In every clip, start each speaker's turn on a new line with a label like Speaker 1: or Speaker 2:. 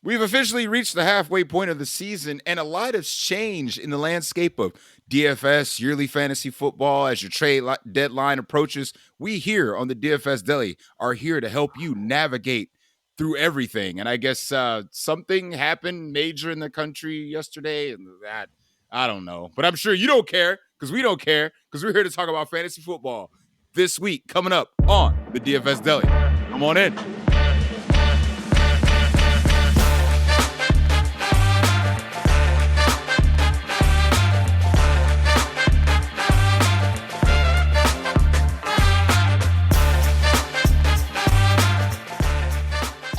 Speaker 1: We've officially reached the halfway point of the season, and a lot has changed in the landscape of DFS, yearly fantasy football. As your trade deadline approaches, we here on the DFS Deli are here to help you navigate through everything. And I guess something happened major in the country yesterday, and that, I don't know. But I'm sure you don't care, because we don't care, because we're here to talk about fantasy football this week, coming up on the DFS Deli. Come on in.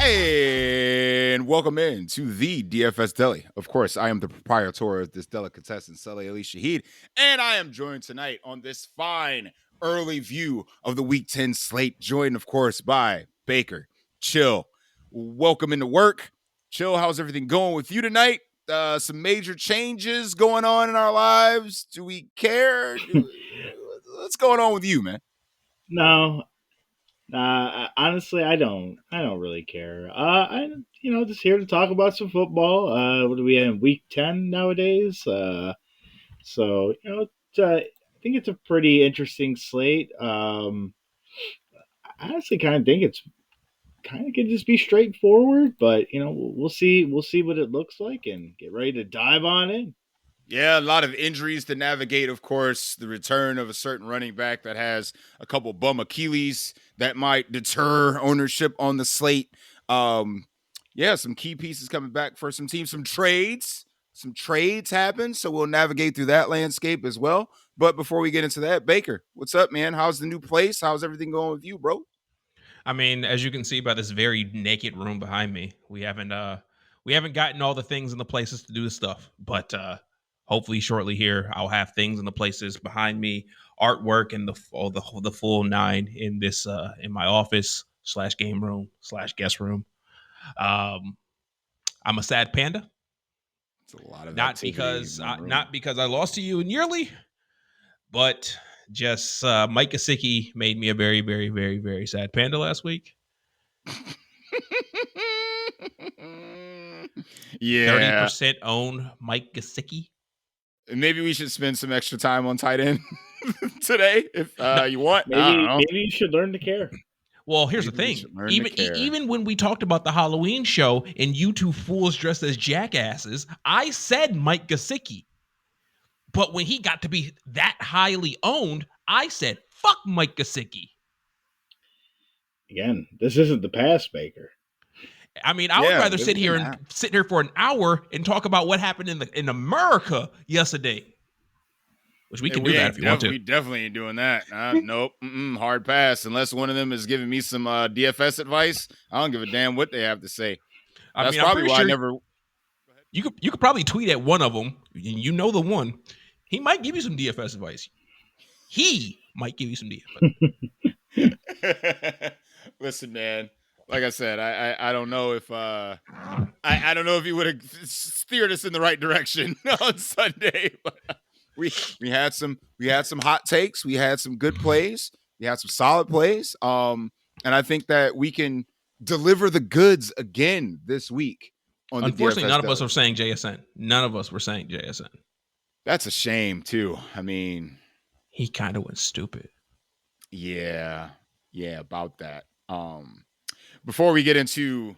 Speaker 1: And welcome in to the DFS Deli. Of course, I am the proprietor of this delicatessen, Saleh Ali Shahid, and I am joined tonight on this fine early view of the Week 10 slate, joined, of course, by Baker. Chill. Welcome into work. Chill, how's everything going with you tonight? Some major changes going on in our lives. Do we care? What's going on with you, man?
Speaker 2: No. Honestly, I don't really care. I'm just here to talk about some football. What do we have in week 10 nowadays? So I think it's a pretty interesting slate. I honestly kind of think it's kind of could just be straightforward, but we'll see what it looks like and get ready to dive on in.
Speaker 1: Yeah, a lot of injuries to navigate, of course. The return of a certain running back that has a couple bum Achilles that might deter ownership on the slate. Some key pieces coming back for some teams. Some trades happen, so we'll navigate through that landscape as well. But before we get into that, Baker, what's up, man? How's the new place? How's everything going with you, bro?
Speaker 3: I mean, as you can see by this very naked room behind me, we haven't gotten all the things in the places to do the stuff, but hopefully shortly here I'll have things in the places behind me, artwork and the full nine in this in my office / game room / guest room. I'm a sad panda.
Speaker 1: It's a lot of
Speaker 3: not because I lost to you in yearly, but just Mike Gesicki made me a very, very, very, very sad panda last week.
Speaker 1: Yeah,
Speaker 3: 30% own Mike Gesicki.
Speaker 1: Maybe we should spend some extra time on tight end today if you want.
Speaker 2: Maybe you should learn to care.
Speaker 3: Well, here's the thing. Even when we talked about the Halloween show and you two fools dressed as jackasses, I said Mike Gesicki. But when he got to be that highly owned, I said, fuck Mike Gesicki.
Speaker 2: Again, this isn't the past, Baker.
Speaker 3: I mean, I would rather sit here for an hour and talk about what happened in America yesterday. Which we can do that if you want to.
Speaker 1: We definitely ain't doing that. Nope. Hard pass. Unless one of them is giving me some DFS advice, I don't give a damn what they have to say. That's probably why I never.
Speaker 3: You could probably tweet at one of them. You know the one. He might give you some DFS advice. He might give you some
Speaker 1: DFS. Listen, man. Like I said, I don't know if I don't know if he would have steered us in the right direction on Sunday. But we had some hot takes. We had some good plays. We had some solid plays. And I think that we can deliver the goods again this week.
Speaker 3: Unfortunately, none of us were saying JSN. None of us were saying JSN.
Speaker 1: That's a shame too. I mean,
Speaker 3: he kind of went stupid.
Speaker 1: Yeah, about that. Before we get into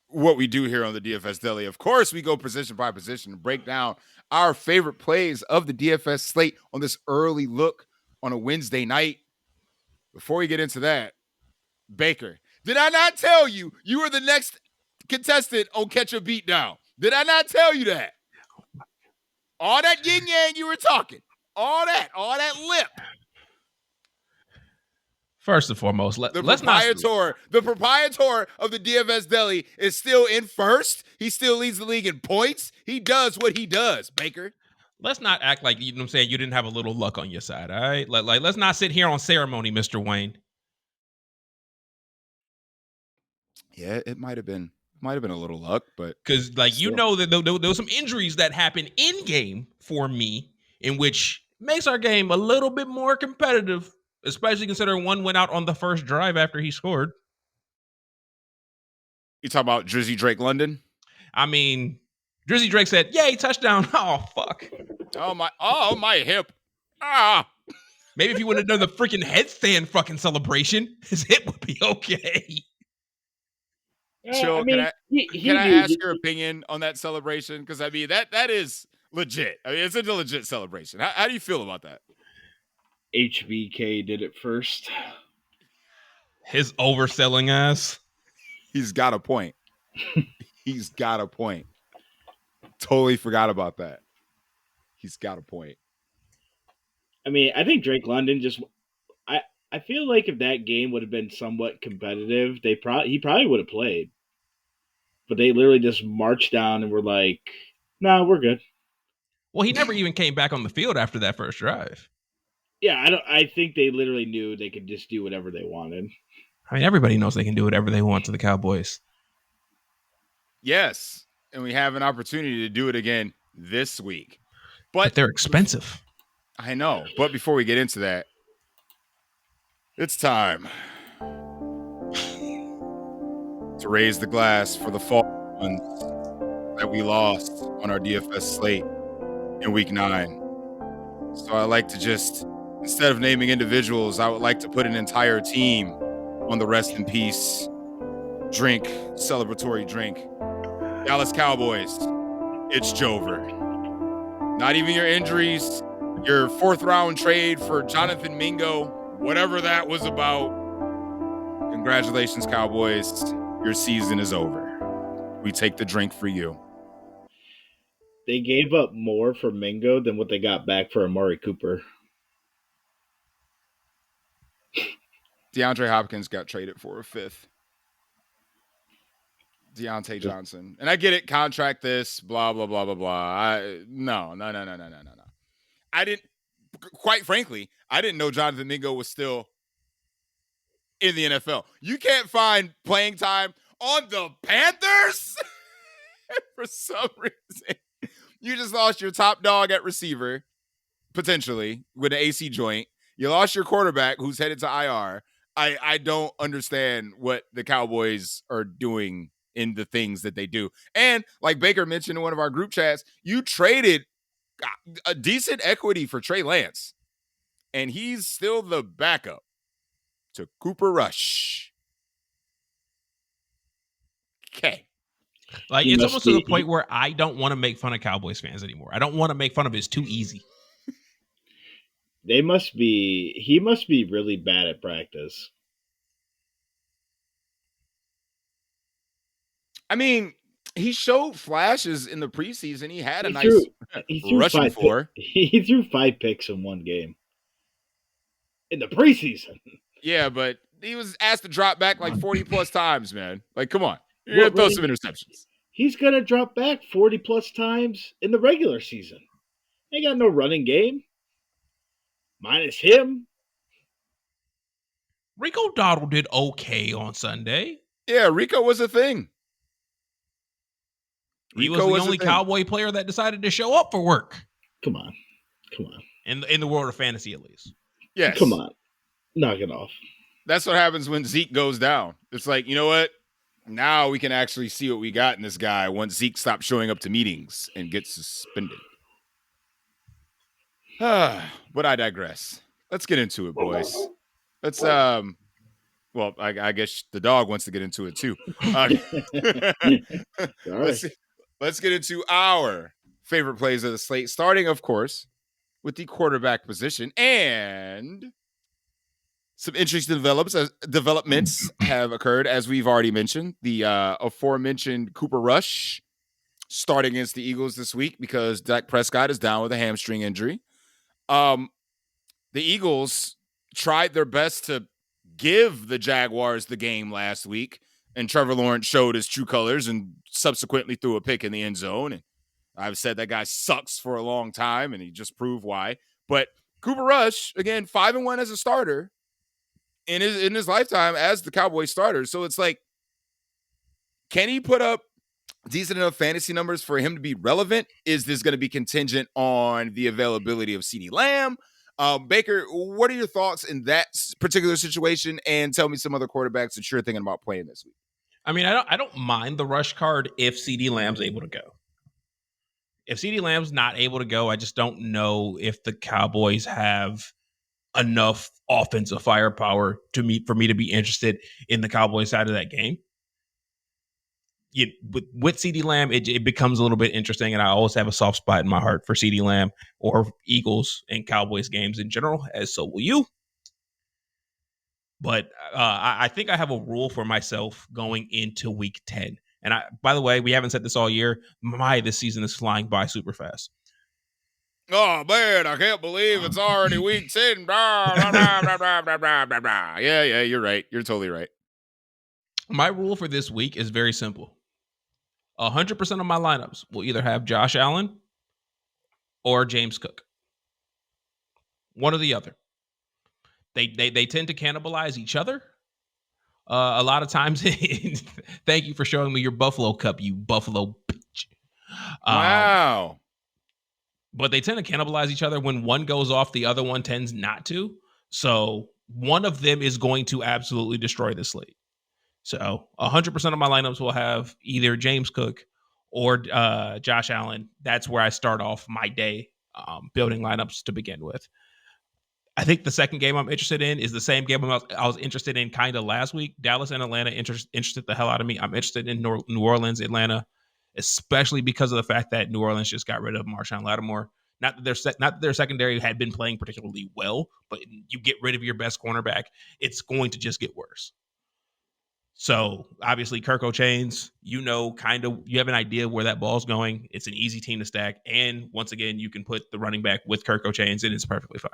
Speaker 1: what we do here on the DFS Deli, of course, we go position by position to break down our favorite plays of the DFS slate on this early look on a Wednesday night. Before we get into that, Baker, did I not tell you you were the next contestant on Catch a Beat Down? Did I not tell you that? All that yin yang you were talking, all that lip.
Speaker 3: First and foremost,
Speaker 1: the proprietor of the DFS Deli is still in first. He still leads the league in points. He does what he does, Baker.
Speaker 3: Let's not act like, you know what I'm saying, you didn't have a little luck on your side, all right? Let's not sit here on ceremony, Mr. Wayne.
Speaker 1: Yeah, it might have been a little luck, but
Speaker 3: because that there was some injuries that happened in game for me, in which makes our game a little bit more competitive. Especially considering one went out on the first drive after he scored.
Speaker 1: You talking about Drizzy Drake London?
Speaker 3: I mean, Drizzy Drake said, "Yay, touchdown!" Oh fuck!
Speaker 1: Oh my hip! Ah.
Speaker 3: Maybe if he would have done the freaking headstand fucking celebration, his hip would be okay.
Speaker 1: Chill.
Speaker 2: I mean,
Speaker 1: Can I ask your opinion on that celebration? Because I mean that is legit. I mean, it's a legit celebration. How do you feel about that?
Speaker 2: HBK did it first.
Speaker 3: His overselling ass.
Speaker 1: He's got a point. He's got a point. Totally forgot about that. He's got a point.
Speaker 2: I mean, I think Drake London just. I feel like if that game would have been somewhat competitive, he probably would have played. But they literally just marched down and were like, "Nah, we're good."
Speaker 3: Well, he never even came back on the field after that first drive.
Speaker 2: Yeah, I think they literally knew they could just do whatever they wanted.
Speaker 3: I mean, everybody knows they can do whatever they want to the Cowboys.
Speaker 1: Yes, and we have an opportunity to do it again this week.
Speaker 3: But they're expensive.
Speaker 1: I know, but before we get into that, it's time to raise the glass for the fall ones that we lost on our DFS slate in week 9. So I like to just, instead of naming individuals, I would like to put an entire team on the rest in peace drink, celebratory drink. Dallas Cowboys, it's Jover. Not even your injuries, your 4th round trade for Jonathan Mingo, whatever that was about. Congratulations, Cowboys. Your season is over. We take the drink for you.
Speaker 2: They gave up more for Mingo than what they got back for Amari Cooper.
Speaker 1: DeAndre Hopkins got traded for a 5th. Deontay Johnson. And I get it, contract this, blah, blah, blah, blah, blah. No. Quite frankly, I didn't know Jonathan Mingo was still in the NFL. You can't find playing time on the Panthers for some reason. You just lost your top dog at receiver, potentially, with an AC joint. You lost your quarterback who's headed to IR. I don't understand what the Cowboys are doing in the things that they do. And like Baker mentioned in one of our group chats, you traded a decent equity for Trey Lance. And he's still the backup to Cooper Rush. Okay.
Speaker 3: Like, it's almost to the point where I don't want to make fun of Cowboys fans anymore. I don't want to make fun of it. It's too easy.
Speaker 2: He must be really bad at practice.
Speaker 1: I mean, he showed flashes in the preseason. He had a nice
Speaker 2: rushing floor. He threw 5 picks in one game. In the preseason.
Speaker 1: Yeah, but he was asked to drop back like 40 plus times, man. Like, come on. You're going to throw some interceptions.
Speaker 2: He's going to drop back 40 plus times in the regular season. Ain't got no running game. Minus him.
Speaker 3: Rico Dowdle did okay on Sunday.
Speaker 1: Yeah, Rico was a thing.
Speaker 3: He was the only Cowboy player that decided to show up for work.
Speaker 2: Come on.
Speaker 3: In the world of fantasy, at least.
Speaker 1: Yes.
Speaker 2: Come on. Knock it off.
Speaker 1: That's what happens when Zeke goes down. It's like, you know what? Now we can actually see what we got in this guy once Zeke stops showing up to meetings and gets suspended. But I digress. Let's get into it, boys. Let's well, I guess the dog wants to get into it too. Let's get into our favorite plays of the slate, starting, of course, with the quarterback position. And some interesting developments have occurred, as we've already mentioned. The aforementioned Cooper Rush starting against the Eagles this week because Dak Prescott is down with a hamstring injury. The Eagles tried their best to give the Jaguars the game last week, and Trevor Lawrence showed his true colors and subsequently threw a pick in the end zone. And I've said that guy sucks for a long time, and he just proved why. But Cooper Rush, again, 5-1 as a starter in his lifetime as the Cowboys starter. So it's like, can he put up decent enough fantasy numbers for him to be relevant? Is this going to be contingent on the availability of CeeDee Lamb? Baker, what are your thoughts in that particular situation? And tell me some other quarterbacks that you're thinking about playing this week.
Speaker 3: I mean, I don't mind the rush card if CD Lamb's able to go. If CD Lamb's not able to go, I just don't know if the Cowboys have enough offensive firepower for me to be interested in the Cowboys side of that game. With CD Lamb, it becomes a little bit interesting, and I always have a soft spot in my heart for CD Lamb or Eagles and Cowboys games in general, as so will you. But I think I have a rule for myself going into Week 10. And by the way, we haven't said this all year. This season is flying by super fast.
Speaker 1: Oh man, I can't believe it's already Week 10. Yeah, you're right. You're totally right.
Speaker 3: My rule for this week is very simple. 100% of my lineups will either have Josh Allen or James Cook. One or the other. They tend to cannibalize each other. A lot of times, thank you for showing me your Buffalo cup, you Buffalo bitch.
Speaker 1: Wow.
Speaker 3: But they tend to cannibalize each other. When one goes off, the other one tends not to. So one of them is going to absolutely destroy the slate. So 100% of my lineups will have either James Cook or Josh Allen. That's where I start off my day building lineups to begin with. I think the second game I'm interested in is the same game I was interested in kind of last week. Dallas and Atlanta interested the hell out of me. I'm interested in New Orleans, Atlanta, especially because of the fact that New Orleans just got rid of Marshawn Lattimore. Not that their secondary had been playing particularly well, but you get rid of your best cornerback, it's going to just get worse. So obviously Kirk O'Chains, you have an idea where that ball's going. It's an easy team to stack. And once again, you can put the running back with Kirk O'Chains and it's perfectly fine.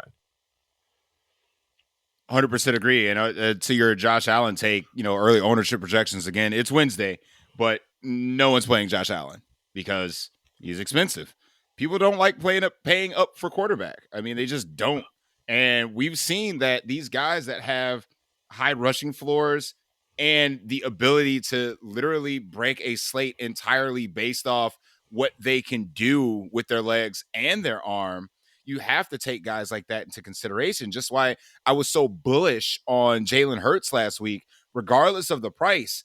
Speaker 1: 100% agree. And to your Josh Allen take, early ownership projections again, it's Wednesday, but no one's playing Josh Allen because he's expensive. People don't like paying up for quarterback. I mean, they just don't. And we've seen that these guys that have high rushing floors and the ability to literally break a slate entirely based off what they can do with their legs and their arm, you have to take guys like that into consideration. Just why I was so bullish on Jalen Hurts last week, regardless of the price,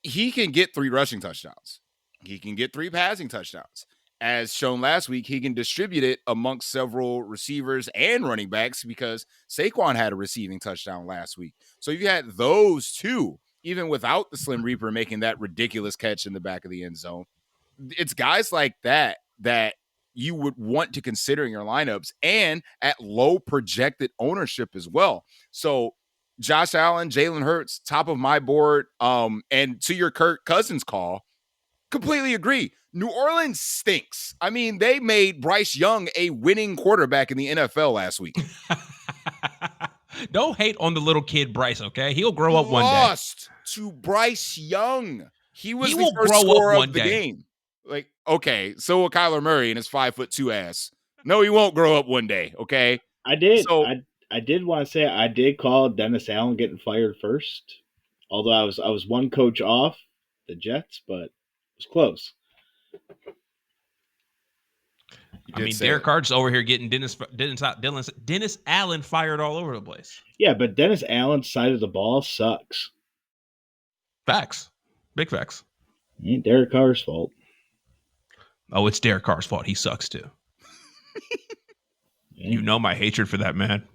Speaker 1: he can get 3 rushing touchdowns. He can get 3 passing touchdowns. As shown last week, he can distribute it amongst several receivers and running backs because Saquon had a receiving touchdown last week. So you had those two, even without the Slim Reaper making that ridiculous catch in the back of the end zone. It's guys like that you would want to consider in your lineups and at low projected ownership as well. So Josh Allen, Jalen Hurts, top of my board. And to your Kirk Cousins call, completely agree. New Orleans stinks. I mean, they made Bryce Young a winning quarterback in the NFL last week.
Speaker 3: Don't hate on the little kid Bryce, okay? He'll grow up one day.
Speaker 1: Lost to Bryce Young. He was the first scorer of the game. Like, okay, so will Kyler Murray and his 5'2" ass. No, he won't grow up one day, okay?
Speaker 2: I did. So, I did want to say I did call Dennis Allen getting fired first. Although I was one coach off the Jets, but it was close.
Speaker 3: I mean, Derek Carr's over here getting Dennis Allen fired all over the place.
Speaker 2: Yeah, but Dennis Allen's side of the ball sucks.
Speaker 3: Facts. Big facts.
Speaker 2: It ain't Derek Carr's fault.
Speaker 3: Oh, it's Derek Carr's fault. He sucks too. You know my hatred for that man.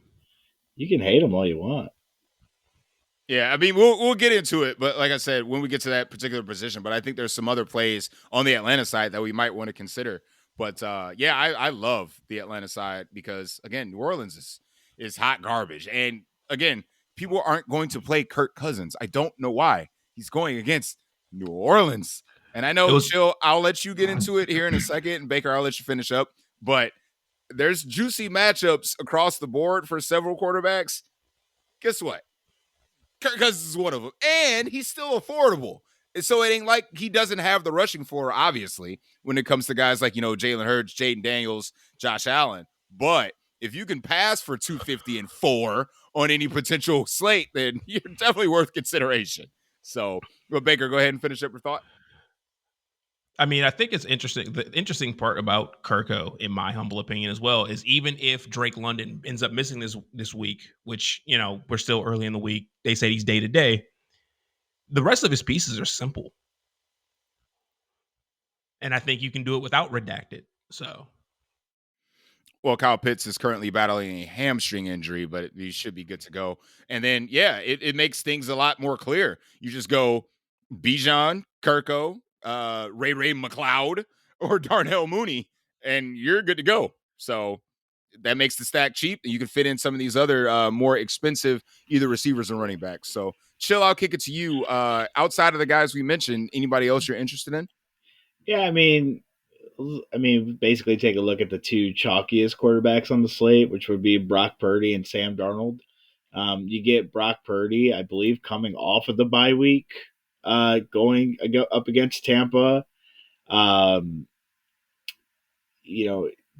Speaker 2: You can hate him all you want.
Speaker 1: Yeah, I mean, we'll get into it, but like I said, when we get to that particular position, but I think there's some other plays on the Atlanta side that we might want to consider. But yeah, I love the Atlanta side because, again, New Orleans is hot garbage. And again, people aren't going to play Kirk Cousins. I don't know why. He's going against New Orleans. And I know, Chill, I'll let you get into it here in a second. And Baker, I'll let you finish up. But there's juicy matchups across the board for several quarterbacks. Guess what? Kirk Cousins is one of them. And he's still affordable. So it ain't like he doesn't have the rushing floor, obviously, when it comes to guys like, Jalen Hurts, Jaden Daniels, Josh Allen. But if you can pass for 250 and 4 on any potential slate, then you're definitely worth consideration. So, Baker, go ahead and finish up your thought.
Speaker 3: I mean, I think it's interesting. The interesting part about Kirko, in my humble opinion as well, is even if Drake London ends up missing this week, which, we're still early in the week, they said he's day to day. the rest of his pieces are simple, and I think you can do it without redacted. So,
Speaker 1: well, Kyle Pitts is currently battling a hamstring injury, but he should be good to go. And then, yeah, it makes things a lot more clear. You just go Bijan, Kirko, Ray McLeod, or Darnell Mooney, and you're good to go. So that makes the stack cheap, and you can fit in some of these other more expensive either receivers and running backs. So chill, I'll kick it to you. Outside of the guys we mentioned, anybody else you're interested in?
Speaker 2: Yeah, basically take a look at the two chalkiest quarterbacks on the slate, which would be Brock Purdy and Sam Darnold. You get Brock Purdy, I believe, coming off of the bye week, going up against Tampa. Um,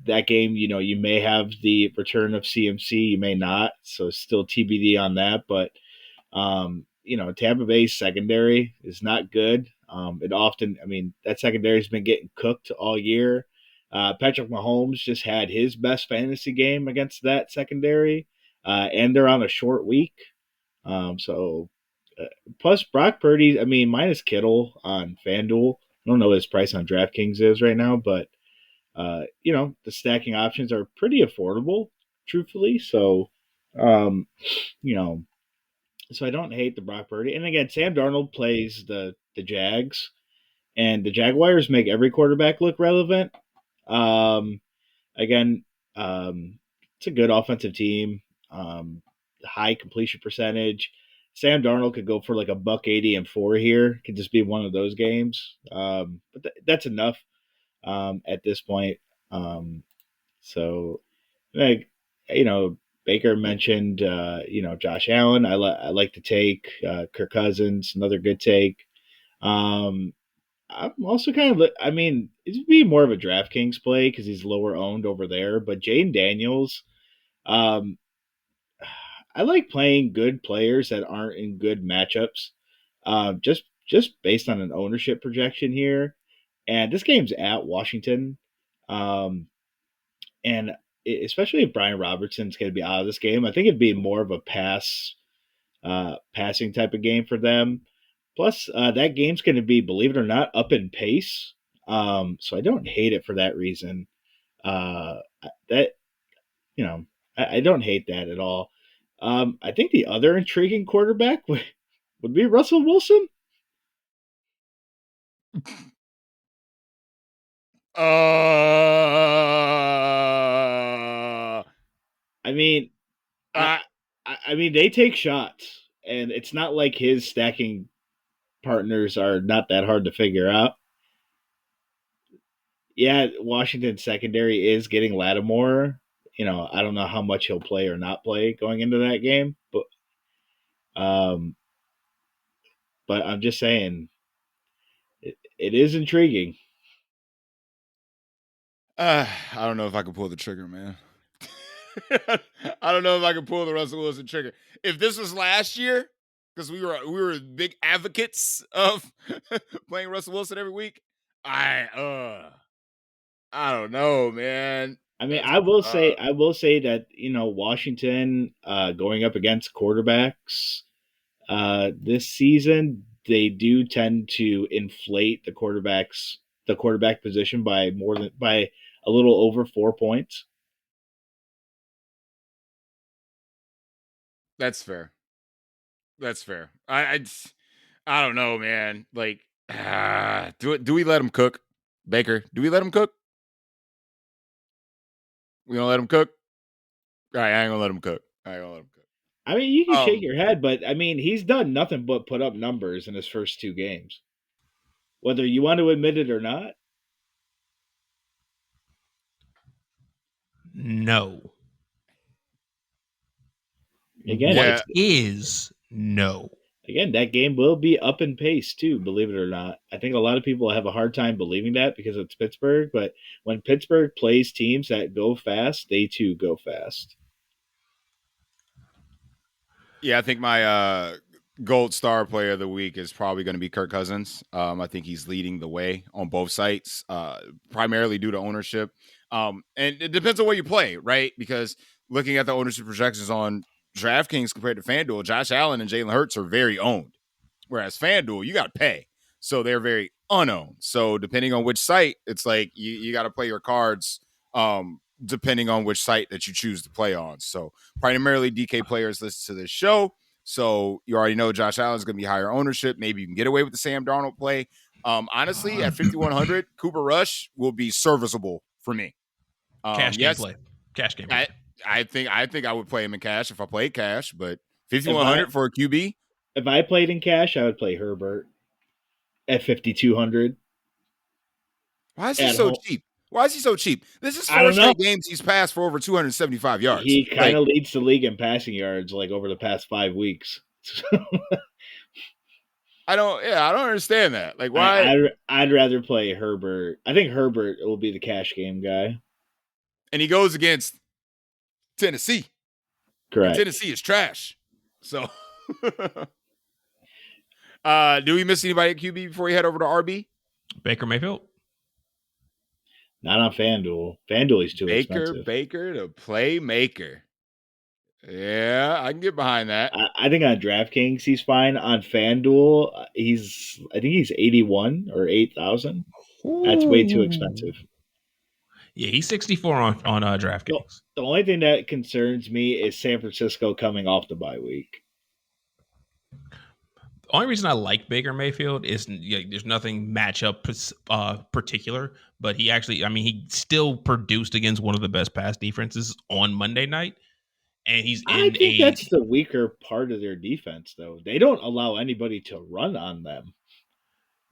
Speaker 2: that game, you may have the return of CMC, you may not. So still TBD on that. But, Tampa Bay's secondary is not good. That secondary has been getting cooked all year. Patrick Mahomes just had his best fantasy game against that secondary, and they're on a short week. Plus Brock Purdy, minus Kittle on FanDuel. I don't know what his price on DraftKings is right now, but the stacking options are pretty affordable, truthfully. So, um, you know, so I don't hate the Brock Purdy. And again, Sam Darnold plays the Jags, and the Jaguars make every quarterback look relevant. Um, again, it's a good offensive team. High completion percentage. Sam Darnold could go for like $180 and 4 here. Could just be one of those games. But that's enough at this point. Um, so, like, Baker mentioned, Josh Allen. I like to take Kirk Cousins, another good take. Um, I'm also kind of, it'd be more of a DraftKings play because he's lower owned over there. But Jane Daniels, um, I like playing good players that aren't in good matchups. Just based on an ownership projection here, and this game's at Washington. Um, and especially if Brian Robertson's going to be out of this game, I think it'd be more of a passing type of game for them. Plus, that game's going to be, believe it or not, up in pace. So I don't hate it for that reason. Uh, that I don't hate that at all. I think the other intriguing quarterback would be Russell Wilson. I mean, I,
Speaker 1: Uh,
Speaker 2: they take shots, and it's not like his stacking partners are not that hard to figure out. Yeah, Washington secondary is getting Lattimore. I don't know how much he'll play or not play going into that game, um, but I'm just saying it is intriguing.
Speaker 1: I don't know if I can pull the trigger, man. I don't know if I can pull the Russell Wilson trigger. If this was last year, because we were big advocates of playing Russell Wilson every week, I don't know, man. That's
Speaker 2: I will say that Washington going up against quarterbacks this season, they do tend to inflate the quarterback position by a little over 4 points.
Speaker 1: that's fair. That's fair. I don't know, man. Like, do we let him cook, Baker? Do we let him cook? We gonna let him cook? All right, I ain't gonna let him cook. I ain't gonna let him cook.
Speaker 2: You can shake
Speaker 1: Um,
Speaker 2: your head, but he's done nothing but put up numbers in his first two games, whether you want to admit it or not.
Speaker 3: no.
Speaker 2: Again,
Speaker 3: What
Speaker 1: yeah,
Speaker 3: is no?
Speaker 2: that game will be up in pace too, believe it or not. I think a lot of people have a hard time believing that because it's Pittsburgh, but when Pittsburgh plays teams that go fast, they too go fast.
Speaker 1: yeah. I think my gold star player of the week is probably going to be Kirk Cousins. I think he's leading the way on both sites, primarily due to ownership. And it depends on what you play, right? Because looking at the ownership projections on DraftKings compared to FanDuel, Josh Allen and Jalen Hurts are very owned, Whereas FanDuel, you got to pay. So they're very unowned. So depending on which site, it's like you got to play your cards depending on which site that you choose to play on. So primarily DK players listen to this show. So you already know Josh Allen's going to be higher ownership. Maybe you can get away with the Sam Darnold play. Honestly, at 5,100, Cooper Rush will be serviceable for me.
Speaker 3: Cash game play. Cash game play.
Speaker 1: I think I would play him in cash if I played cash, but 5,100 for a QB.
Speaker 2: If I played in cash, I would play Herbert at 5,200.
Speaker 1: Why is he so cheap? Why is he so cheap? This is 4 straight games he's passed for over 275 yards.
Speaker 2: He kind of leads the league in passing yards like over the past 5 weeks.
Speaker 1: I don't understand that. Like, why?
Speaker 2: I'd rather play Herbert. I think Herbert will be the cash game guy.
Speaker 1: And he goes against Tennessee.
Speaker 2: Correct.
Speaker 1: And Tennessee is trash. So, do we miss anybody at QB before we head over to RB?
Speaker 3: Baker Mayfield.
Speaker 2: Not on FanDuel. FanDuel is too expensive.
Speaker 1: Baker, the playmaker. Yeah, I can get behind that.
Speaker 2: I think on DraftKings he's fine. On FanDuel, I think he's 81 or 8,000. That's way too expensive.
Speaker 3: Yeah, he's 64 on DraftKings.
Speaker 2: The only thing that concerns me is San Francisco coming off the bye week.
Speaker 3: The only reason I like Baker Mayfield is there's nothing matchup particular, but he still produced against one of the best pass defenses on Monday night, and I think
Speaker 2: that's the weaker part of their defense, though. They don't allow anybody to run on them.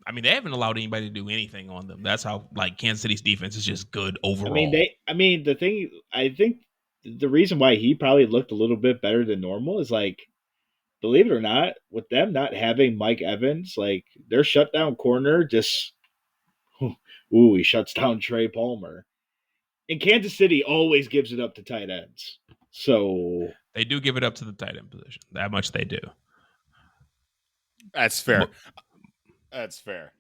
Speaker 3: I mean, they haven't allowed anybody to do anything on them. That's how Kansas City's defense is just good overall.
Speaker 2: I think the reason why he probably looked a little bit better than normal is believe it or not, with them not having Mike Evans, their shutdown corner just, he shuts down Trey Palmer. And Kansas City always gives it up to tight ends. So
Speaker 3: they do give it up to the tight end position. That much they do.
Speaker 1: That's fair. That's fair.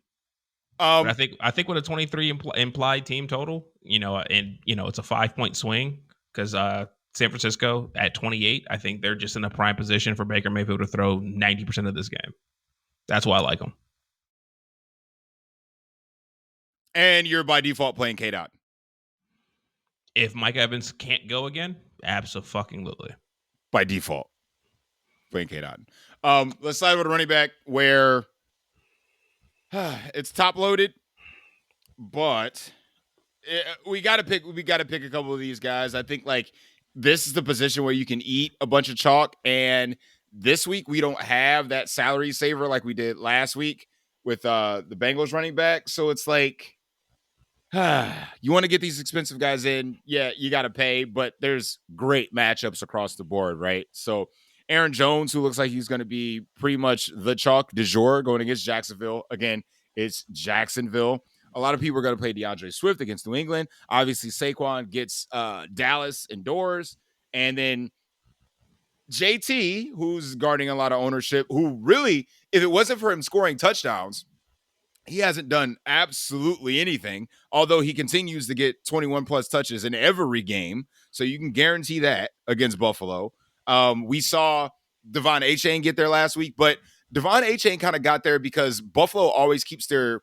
Speaker 3: I think with a 23 implied team total, it's a 5-point swing because San Francisco at 28, I think they're just in a prime position for Baker Mayfield to throw 90% of this game. That's why I like them.
Speaker 1: And you're by default playing K-Dot.
Speaker 3: If Mike Evans can't go again, abso-fucking-lutely.
Speaker 1: By default. Playing K-Dot. Let's slide over to running back where it's top loaded, but we got to pick a couple of these guys. I think this is the position where you can eat a bunch of chalk, and this week we don't have that salary saver like we did last week with the Bengals running back. So it's you want to get these expensive guys in, yeah, you got to pay, but there's great matchups across the board, right? So Aaron Jones, who looks like he's going to be pretty much the chalk du jour going against Jacksonville. Again, it's Jacksonville. A lot of people are going to play DeAndre Swift against New England. Obviously, Saquon gets Dallas indoors. And then JT, who's guarding a lot of ownership, who really, if it wasn't for him scoring touchdowns, he hasn't done absolutely anything, although he continues to get 21-plus touches in every game. So you can guarantee that against Buffalo. We saw Devon Achane get there last week, but Devon Achane kind of got there because Buffalo always keeps their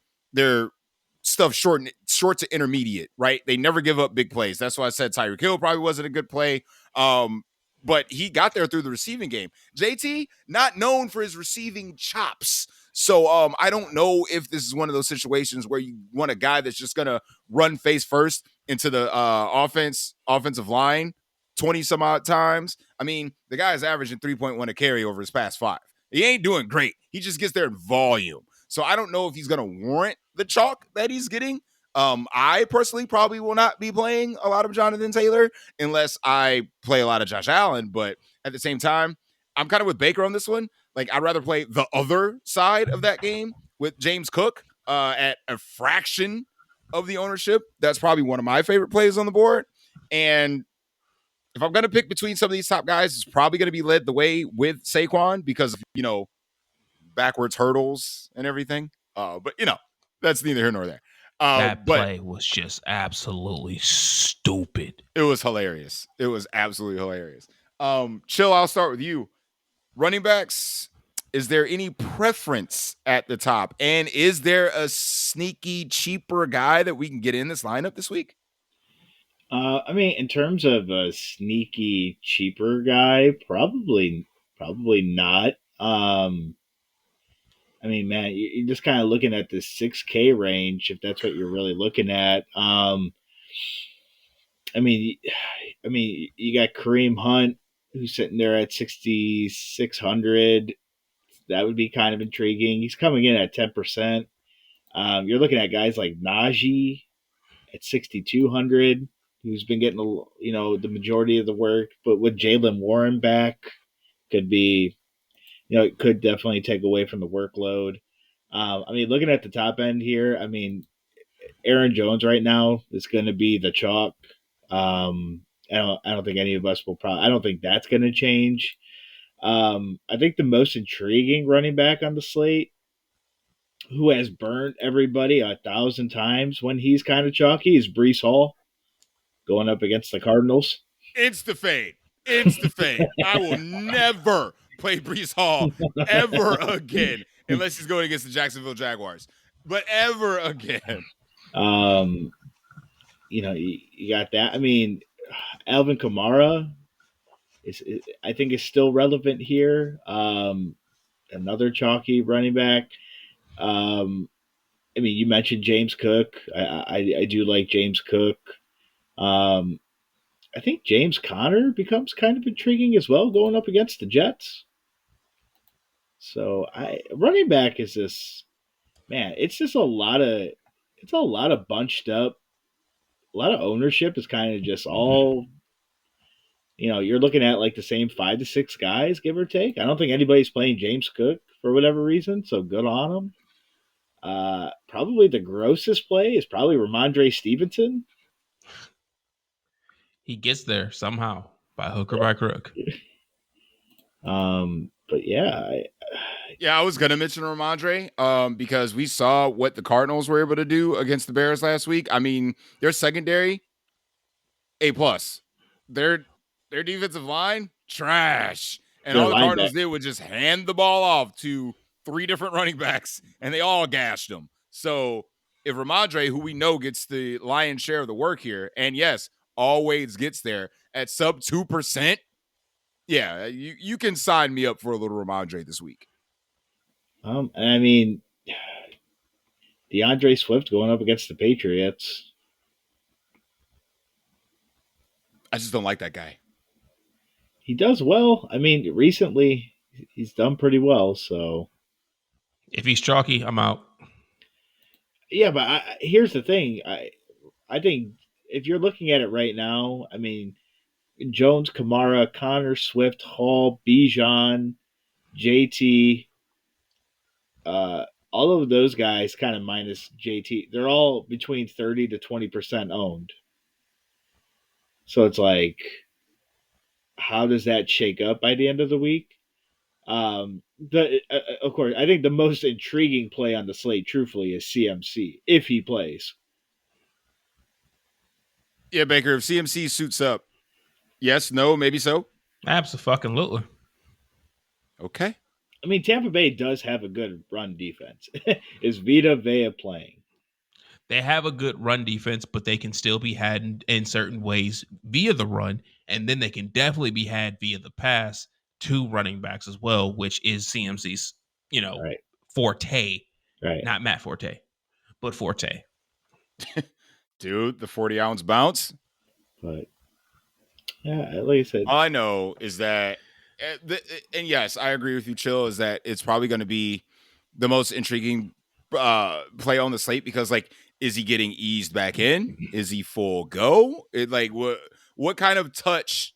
Speaker 1: stuff short to intermediate, right? They never give up big plays. That's why I said Tyreek Hill probably wasn't a good play. But he got there through the receiving game. JT, not known for his receiving chops. So I don't know if this is one of those situations where you want a guy that's just going to run face first into the offensive line 20 some odd times. I mean, the guy is averaging 3.1 a carry over his past 5. He ain't doing great. He just gets there in volume. So I don't know if he's going to warrant the chalk that he's getting. I personally probably will not be playing a lot of Jonathan Taylor unless I play a lot of Josh Allen. But at the same time, I'm kind of with Baker on this one. I'd rather play the other side of that game with James Cook at a fraction of the ownership. That's probably one of my favorite plays on the board. And if I'm going to pick between some of these top guys, it's probably going to be led the way with Saquon because of, backwards hurdles and everything. But, that's neither here nor there.
Speaker 3: That play was just absolutely stupid.
Speaker 1: It was hilarious. It was absolutely hilarious. Chill, I'll start with you. Running backs, is there any preference at the top? And is there a sneaky, cheaper guy that we can get in this lineup this week?
Speaker 2: I mean, in terms of a sneaky cheaper guy, probably not. I mean, man, you're just kind of looking at the 6K range if that's what you're really looking at. I mean, you got Kareem Hunt who's sitting there at 6,600. That would be kind of intriguing. He's coming in at 10%. You're looking at guys like Najee at 6,200, who's been getting the majority of the work, but with Jalen Warren back, could be it could definitely take away from the workload. I mean, looking at the top end here, I mean, Aaron Jones right now is going to be the chalk. I don't think any of us will probably. I don't think that's going to change. I think the most intriguing running back on the slate, who has burned everybody 1,000 times when he's kind of chalky, is Brees Hall going up against the Cardinals.
Speaker 1: Insta fade. I will never play Brees Hall ever again unless he's going against the Jacksonville Jaguars. But ever again.
Speaker 2: You got that. I mean, Alvin Kamara I think is still relevant here. Another chalky running back. I mean, you mentioned James Cook. I do like James Cook. I think James Conner becomes kind of intriguing as well, going up against the Jets. So running back is this man. It's just a lot of bunched up. A lot of ownership is kind of just all. You're looking at like the same 5 to 6 guys, give or take. I don't think anybody's playing James Cook for whatever reason, so good on them. Probably the grossest play is probably Ramondre Stevenson.
Speaker 3: He gets there somehow by hook or by crook.
Speaker 2: But yeah.
Speaker 1: I was going to mention Ramondre because we saw what the Cardinals were able to do against the Bears last week. I mean, their secondary, A+. Their defensive line, trash. And all the Cardinals did was just hand the ball off to 3 different running backs, and they all gashed them. So if Ramondre, who we know gets the lion's share of the work here, and yes, always gets there at sub 2%, yeah, you can sign me up for a little Ramondre this week.
Speaker 2: I mean, DeAndre Swift going up against the Patriots.
Speaker 1: I just don't like that guy.
Speaker 2: He does well. I mean, recently he's done pretty well. So
Speaker 3: if he's chalky, I'm out.
Speaker 2: Yeah, but here's the thing. I think if you're looking at it right now, I mean, Jones, Kamara, Connor, Swift, Hall, Bijan, JT, all of those guys, kind of minus JT, they're all between 30 to 20% owned. So it's like, how does that shake up by the end of the week? Of course, I think the most intriguing play on the slate, truthfully, is CMC if he plays.
Speaker 1: Yeah, Baker, if CMC suits up, yes, no, maybe so.
Speaker 3: Absolutely.
Speaker 1: Okay.
Speaker 2: I mean, Tampa Bay does have a good run defense. Is Vita Vea playing?
Speaker 3: They have a good run defense, but they can still be had in certain ways via the run, and then they can definitely be had via the pass to running backs as well, which is CMC's,
Speaker 2: right.
Speaker 3: forte.
Speaker 2: Right.
Speaker 3: Not Matt Forte, but Forte.
Speaker 1: Dude, the 40-ounce bounce.
Speaker 2: But yeah, like I said,
Speaker 1: all I know is that, and yes, I agree with you, Chill, is that it's probably going to be the most intriguing play on the slate because, like, is he getting eased back in? Is he full go? What kind of touch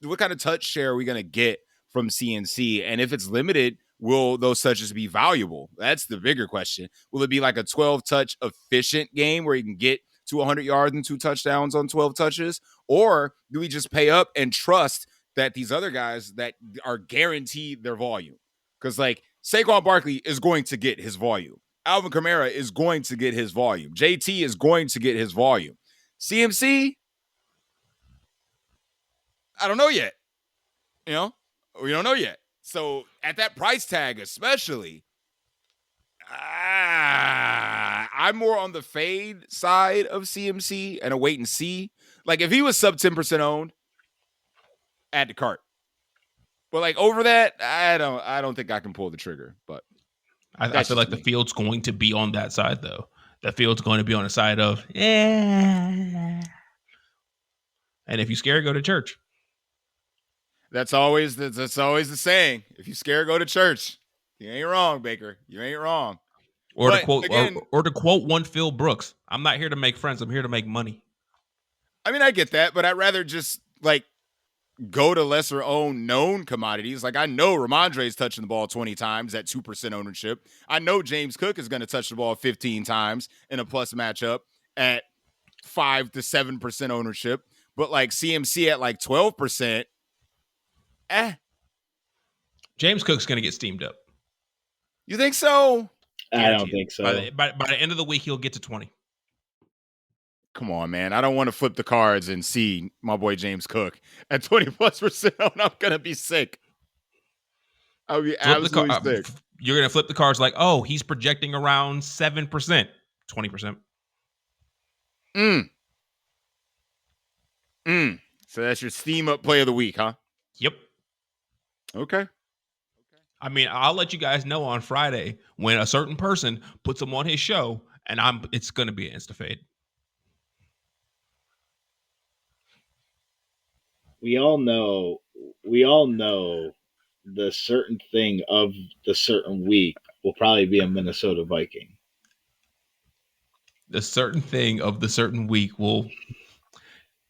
Speaker 1: share are we going to get from CNC? And if it's limited, will those touches be valuable? That's the bigger question. Will it be like a 12-touch efficient game where you can get to 100 yards and 2 touchdowns on 12 touches? Or do we just pay up and trust that these other guys that are guaranteed their volume? Because, like, Saquon Barkley is going to get his volume. Alvin Kamara is going to get his volume. JT is going to get his volume. CMC, I don't know yet. We don't know yet. So at that price tag, especially, I'm more on the fade side of CMC and a wait and see. Like if he was sub 10% owned, add to cart. But like over that, I don't think I can pull the trigger. But
Speaker 3: I feel like the field's going to be on that side, though. The field's going to be on the side of, and if you're scared, go to church.
Speaker 1: That's always the saying. If you scared, go to church. You ain't wrong, Baker. You ain't wrong.
Speaker 3: Or to quote, or to quote one Phil Brooks, "I'm not here to make friends. I'm here to make money."
Speaker 1: I mean, I get that, but I'd rather just like go to lesser owned known commodities. Like I know Ramondre's touching the ball 20 times at 2% ownership. I know James Cook is going to touch the ball 15 times in a plus matchup at 5 to 7% ownership. But like CMC at like 12%,
Speaker 3: James Cook's going to get steamed up.
Speaker 1: You think so?
Speaker 2: I don't think so.
Speaker 3: By the end of the week, he'll get to 20.
Speaker 1: Come on, man. I don't want to flip the cards and see my boy James Cook at 20+%. I'm going to be sick. I'll be absolutely sick.
Speaker 3: You're going to flip the cards like, oh, he's projecting around 7%, 20%.
Speaker 1: So that's your steam up play of the week, huh?
Speaker 3: Yep.
Speaker 1: Okay.
Speaker 3: I mean, I'll let you guys know on Friday when a certain person puts him on his show, and it's going to be an insta-fade.
Speaker 2: We all know the certain thing of the certain week will probably be a Minnesota Viking.
Speaker 3: The certain thing of the certain week will.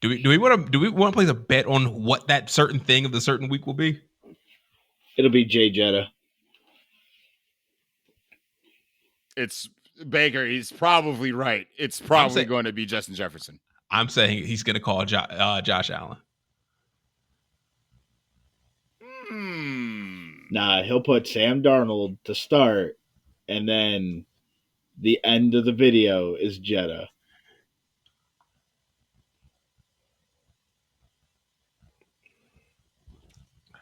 Speaker 3: Do we want to place a bet on what that certain thing of the certain week will be?
Speaker 2: It'll be Jay Jetta.
Speaker 1: It's Baker. He's probably right. It's probably going to be Justin Jefferson.
Speaker 3: I'm saying he's going to call Josh Allen.
Speaker 2: Nah, he'll put Sam Darnold to start, and then the end of the video is Jetta. I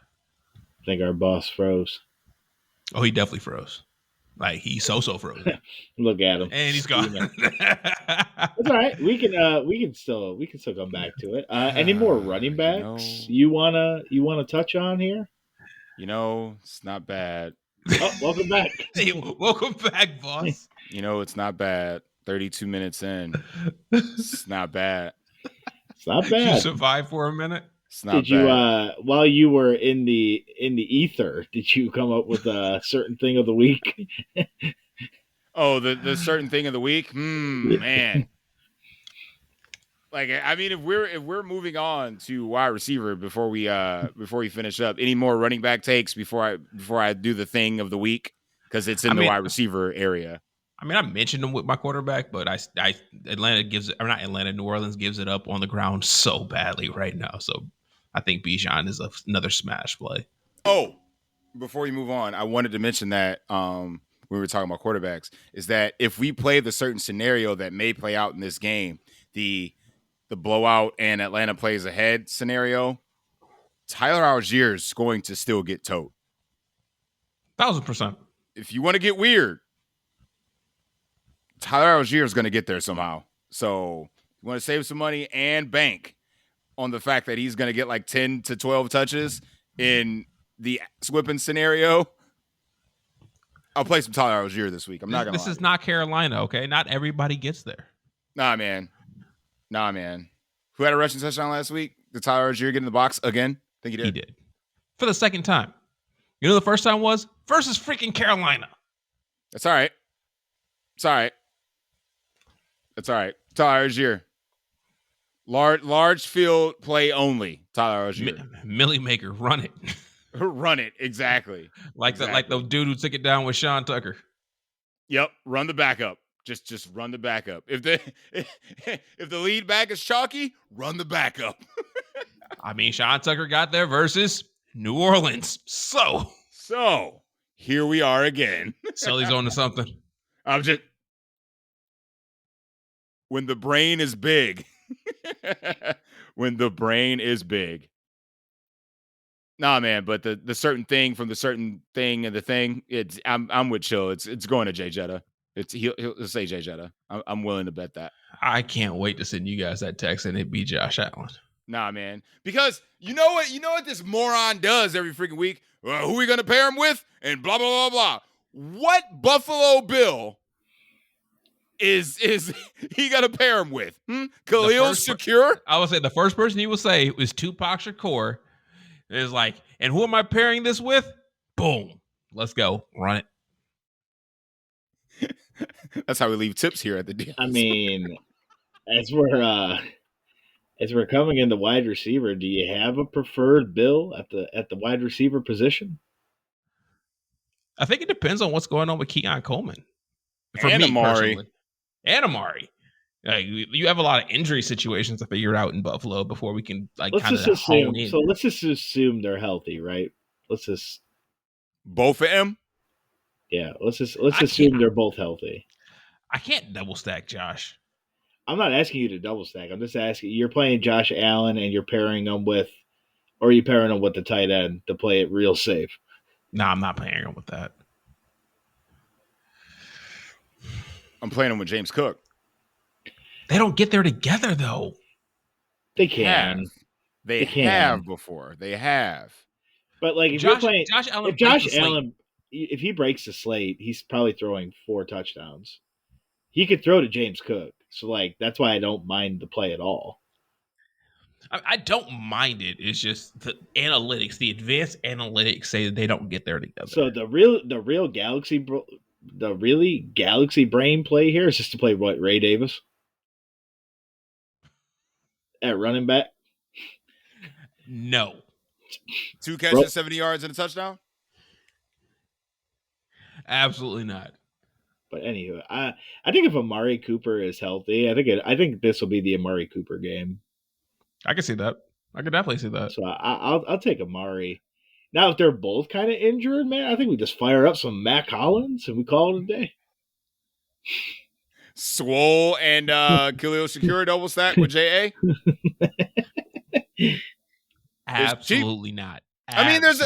Speaker 2: think our boss froze.
Speaker 3: Oh, he definitely froze. Like he so froze.
Speaker 2: Look at him,
Speaker 3: and he's gone.
Speaker 2: That's all right. We can still come back to it. Any more running backs you wanna touch on here?
Speaker 1: It's not bad.
Speaker 2: Oh, welcome back.
Speaker 3: Hey, welcome back, boss.
Speaker 1: It's not bad. 32 minutes in. It's not bad.
Speaker 2: It's not bad.
Speaker 3: You survived for a minute.
Speaker 1: It's not
Speaker 2: did bad. You while you were in the ether, did you come up with a certain thing of the week?
Speaker 1: Oh, the certain thing of the week? Man. Like, I mean, if we're moving on to wide receiver before we finish up, any more running back takes before I do the thing of the week? Because it's in the wide receiver area.
Speaker 3: I mean, I mentioned him with my quarterback, but New Orleans gives it up on the ground so badly right now. So I think Bijan is another smash play.
Speaker 1: Oh, before you move on, I wanted to mention that when we were talking about quarterbacks, is that if we play the certain scenario that may play out in this game, the blowout and Atlanta plays ahead scenario, Tyler Algier is going to still get towed.
Speaker 3: 1,000%.
Speaker 1: If you want to get weird, Tyler Algier is going to get there somehow. So you want to save some money and bank on the fact that he's going to get like 10 to 12 touches in the whipping scenario. I'll play some Tyler Algier this week. I'm not going to lie.
Speaker 3: This is not Carolina, okay? Not everybody gets there.
Speaker 1: Nah, man. Who had a rushing touchdown last week? Did Tyler Algier get in the box again? I think he did.
Speaker 3: He did. For the second time. You know the first time was? Versus freaking Carolina.
Speaker 1: That's all right. Tyler Algier. Large field play only. Tyler Algier.
Speaker 3: Millie Maker, run it.
Speaker 1: Run it, exactly.
Speaker 3: Like the dude who took it down with Sean Tucker.
Speaker 1: Yep, run the backup. Just run the backup. If the lead back is chalky, run the backup.
Speaker 3: I mean, Sean Tucker got there versus New Orleans. So
Speaker 1: here we are again.
Speaker 3: Sully's on to something.
Speaker 1: When the brain is big. When the brain is big. Nah, man, but the certain thing from the certain thing and the thing, I'm with Chill. It's going to Jay Jetta. He'll say Jay Jetta. I'm willing to bet that.
Speaker 3: I can't wait to send you guys that text and it be Josh Allen.
Speaker 1: Nah, man, because you know what this moron does every freaking week. Who are we gonna pair him with? And blah blah blah blah. What Buffalo Bill is he gonna pair him with? Khalil Shakir?
Speaker 3: I would say the first person he will say is Tupac Shakur. Is like, and who am I pairing this with? Boom. Let's go. Run
Speaker 1: it. That's how we leave tips here at the deal.
Speaker 2: I mean, as we're coming in the wide receiver, do you have a preferred Bill at the wide receiver position?
Speaker 3: I think it depends on what's going on with Keon Coleman.
Speaker 1: For and me Amari.
Speaker 3: Personally. And Amari. Like, you have a lot of injury situations to figure out in Buffalo before we can kind of hone in.
Speaker 2: So let's just assume they're healthy, right? Let's just
Speaker 1: both of them.
Speaker 2: Yeah, let's assume they're both healthy.
Speaker 3: I can't double stack Josh.
Speaker 2: I'm not asking you to double stack. I'm just asking. You're playing Josh Allen and you're pairing them with, or are you pairing them with the tight end to play it real safe?
Speaker 3: No, I'm not pairing them with that.
Speaker 1: I'm playing them with James Cook.
Speaker 3: They don't get there together, though.
Speaker 2: They can.
Speaker 1: They have before. They have.
Speaker 2: But like, if you're playing Josh Allen, if he breaks the slate, he's probably throwing 4 touchdowns. He could throw to James Cook, so like that's why I don't mind the play at all.
Speaker 3: I don't mind it. It's just the analytics, the advanced analytics say that they don't get there together.
Speaker 2: So the real galaxy brain play here is just to play Ray Davis at running back.
Speaker 3: No.
Speaker 1: 2 catches, 70 yards, and a touchdown?
Speaker 3: Absolutely not.
Speaker 2: But anyway, I think if Amari Cooper is healthy, I think this will be the Amari Cooper game.
Speaker 3: I can see that. I could definitely see that.
Speaker 2: So I'll take Amari. Now, if they're both kind of injured, man, I think we just fire up some Mac Hollins and we call it a day.
Speaker 1: Swole and Khalil Shakir double stack with JA?
Speaker 3: Absolutely not.
Speaker 1: I mean, there's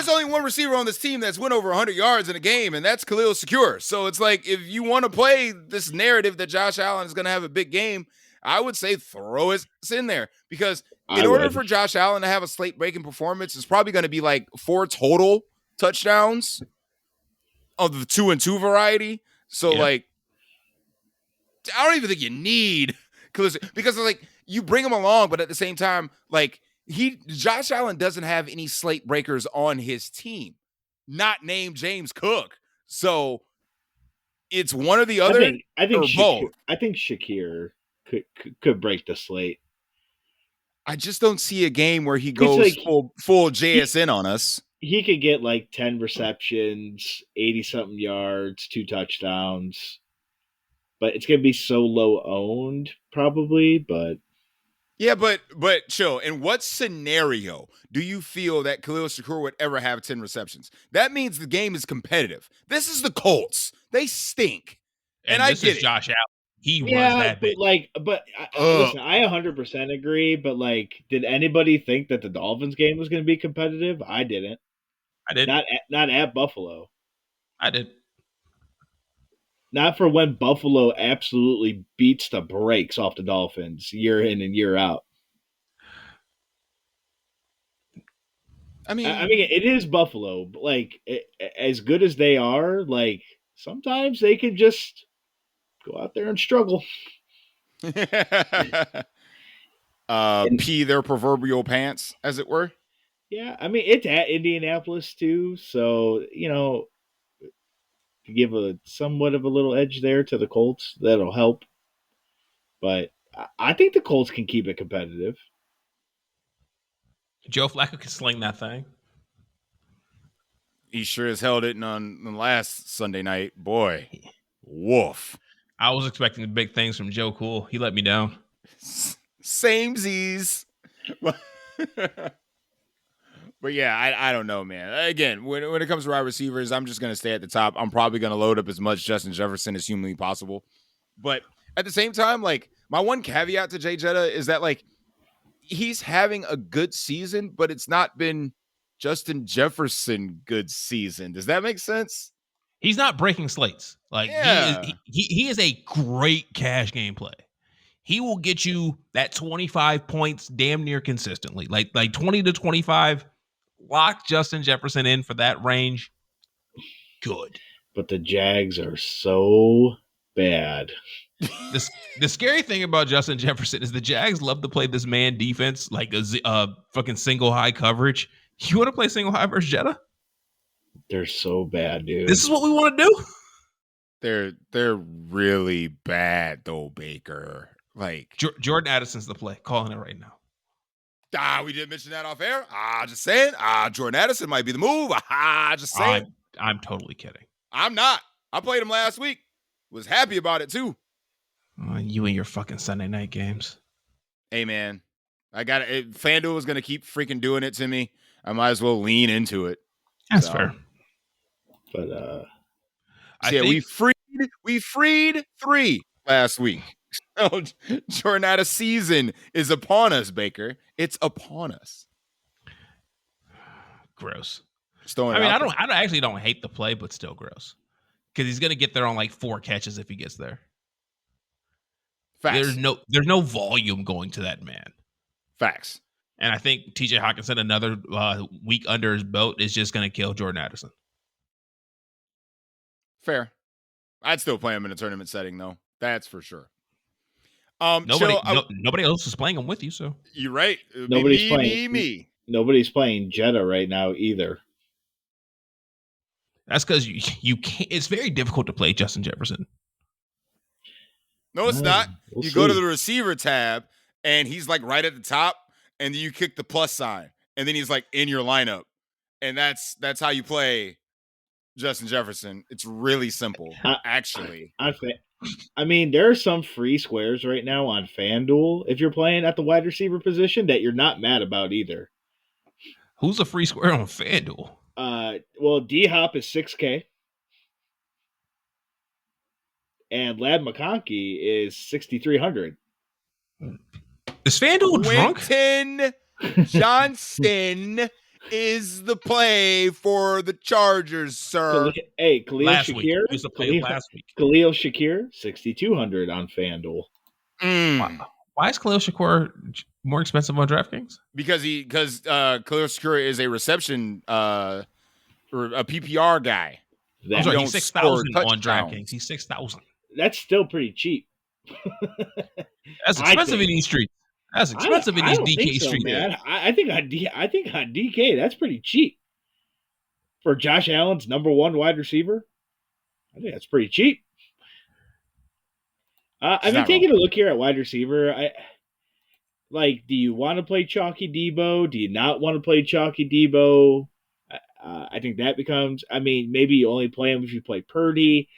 Speaker 1: only one receiver on this team that's went over 100 yards in a game, and that's Khalil Shakir. So it's like, if you want to play this narrative that Josh Allen is going to have a big game, I would say throw it in there, because in order for Josh Allen to have a slate-breaking performance, it's probably going to be like 4 total touchdowns of the 2-2 variety. So like, I don't even think you need Khalil, because like, you bring him along, but at the same time, like, Josh Allen doesn't have any slate breakers on his team, not named James Cook. So it's one or the other.
Speaker 2: I think Shakir could break the slate.
Speaker 1: I just don't see a game where he goes like, full JSN on us.
Speaker 2: He could get like 10 receptions, 80-something yards, 2 touchdowns. But it's going to be so low owned, probably, but...
Speaker 1: Yeah, but chill. In what scenario do you feel that Khalil Shakir would ever have 10 receptions? That means the game is competitive. This is the Colts. They stink. And I get it.
Speaker 3: Josh Allen. He was that big.
Speaker 2: Listen, I 100% agree, but like, did anybody think that the Dolphins game was going to be competitive? I didn't.
Speaker 3: I did.
Speaker 2: Not at Buffalo.
Speaker 3: I did.
Speaker 2: Not for when Buffalo absolutely beats the brakes off the Dolphins year in and year out. I mean, it is Buffalo, but like, as good as they are, like, sometimes they can just go out there and struggle.
Speaker 1: Pee their proverbial pants, as it were.
Speaker 2: Yeah, I mean, it's at Indianapolis too, so, you know, to give a somewhat of a little edge there to the Colts, that'll help. But I think the Colts can keep it competitive.
Speaker 3: Joe Flacco can sling that thing.
Speaker 1: He sure as hell didn't on the last Sunday night. Boy, woof.
Speaker 3: I was expecting the big things from Joe Cool. He let me down.
Speaker 1: Samesies. But yeah, I don't know, man. Again, when it comes to wide receivers, I'm just going to stay at the top. I'm probably going to load up as much Justin Jefferson as humanly possible. But at the same time, like, my one caveat to Jay Jetta is that, like, he's having a good season, but it's not been Justin Jefferson good season. Does that make sense?
Speaker 3: He's not breaking slates. Like
Speaker 1: Yeah.
Speaker 3: he is a great cash game play. He will get you that 25 points damn near consistently. Like 20 to 25. Lock Justin Jefferson in for that range. Good.
Speaker 2: But the Jags are so bad.
Speaker 3: The scary thing about Justin Jefferson is the Jags love to play this man defense like a fucking single high coverage. You want to play single high versus Jetta?
Speaker 2: They're so bad, dude.
Speaker 3: This is what we want to do.
Speaker 1: They're really bad though, Baker. Like
Speaker 3: Jordan Addison's the play. Calling it right now.
Speaker 1: We didn't mention that off air. Just saying. Jordan Addison might be the move. Just saying.
Speaker 3: I'm totally kidding.
Speaker 1: I'm not. I played him last week. Was happy about it too.
Speaker 3: You and your fucking Sunday night games.
Speaker 1: Hey man, I got it. FanDuel was gonna keep freaking doing it to me. I might as well lean into it.
Speaker 3: That's fair.
Speaker 2: But
Speaker 1: we freed 3 last week. Jordan Addison season is upon us, Baker. It's upon us.
Speaker 3: Gross.
Speaker 1: I
Speaker 3: actually don't hate the play, but still gross. Because he's gonna get there on like 4 catches if he gets there.
Speaker 1: Facts.
Speaker 3: There's no volume going to that man.
Speaker 1: Facts.
Speaker 3: And I think TJ Hawkinson, another week under his belt, is just gonna kill Jordan Addison.
Speaker 1: Fair. I'd still play him in a tournament setting, though. That's for sure.
Speaker 3: Nobody else is playing him with you, so
Speaker 1: you're right.
Speaker 2: Nobody's playing me. Nobody's playing Jetta right now either.
Speaker 3: That's because you can't. It's very difficult to play Justin Jefferson.
Speaker 1: No, it's not. You go to the receiver tab, and he's like right at the top, and you kick the plus sign, and then he's like in your lineup, and that's how you play Justin Jefferson. It's really simple, actually.
Speaker 2: I mean, there are some free squares right now on FanDuel if you're playing at the wide receiver position that you're not mad about either.
Speaker 3: Who's a free square on FanDuel?
Speaker 2: Well, D-Hop is 6K. And Lad McConkey is 6,300.
Speaker 3: Is FanDuel drunk?
Speaker 1: Quentin Johnston is the play for the Chargers, sir.
Speaker 2: Khalil Shakir.
Speaker 3: He was the play last week.
Speaker 2: Khalil Shakir, 6,200 on FanDuel.
Speaker 3: Why is Khalil Shakir more expensive on DraftKings?
Speaker 1: Because Khalil Shakir is a reception or a PPR guy.
Speaker 3: I'm sorry, he's 6,000 on DraftKings. He's 6,000.
Speaker 2: That's still pretty cheap.
Speaker 3: That's expensive in these streets. That's expensive in these DK streets.
Speaker 2: Man. I think on DK, that's pretty cheap for Josh Allen's number 1 wide receiver. I think that's pretty cheap. I've been taking a look here at wide receiver. Do you want to play Chalky Debo? Do you not want to play Chalky Debo? I think that becomes. I mean, maybe you only play him if you play Purdy.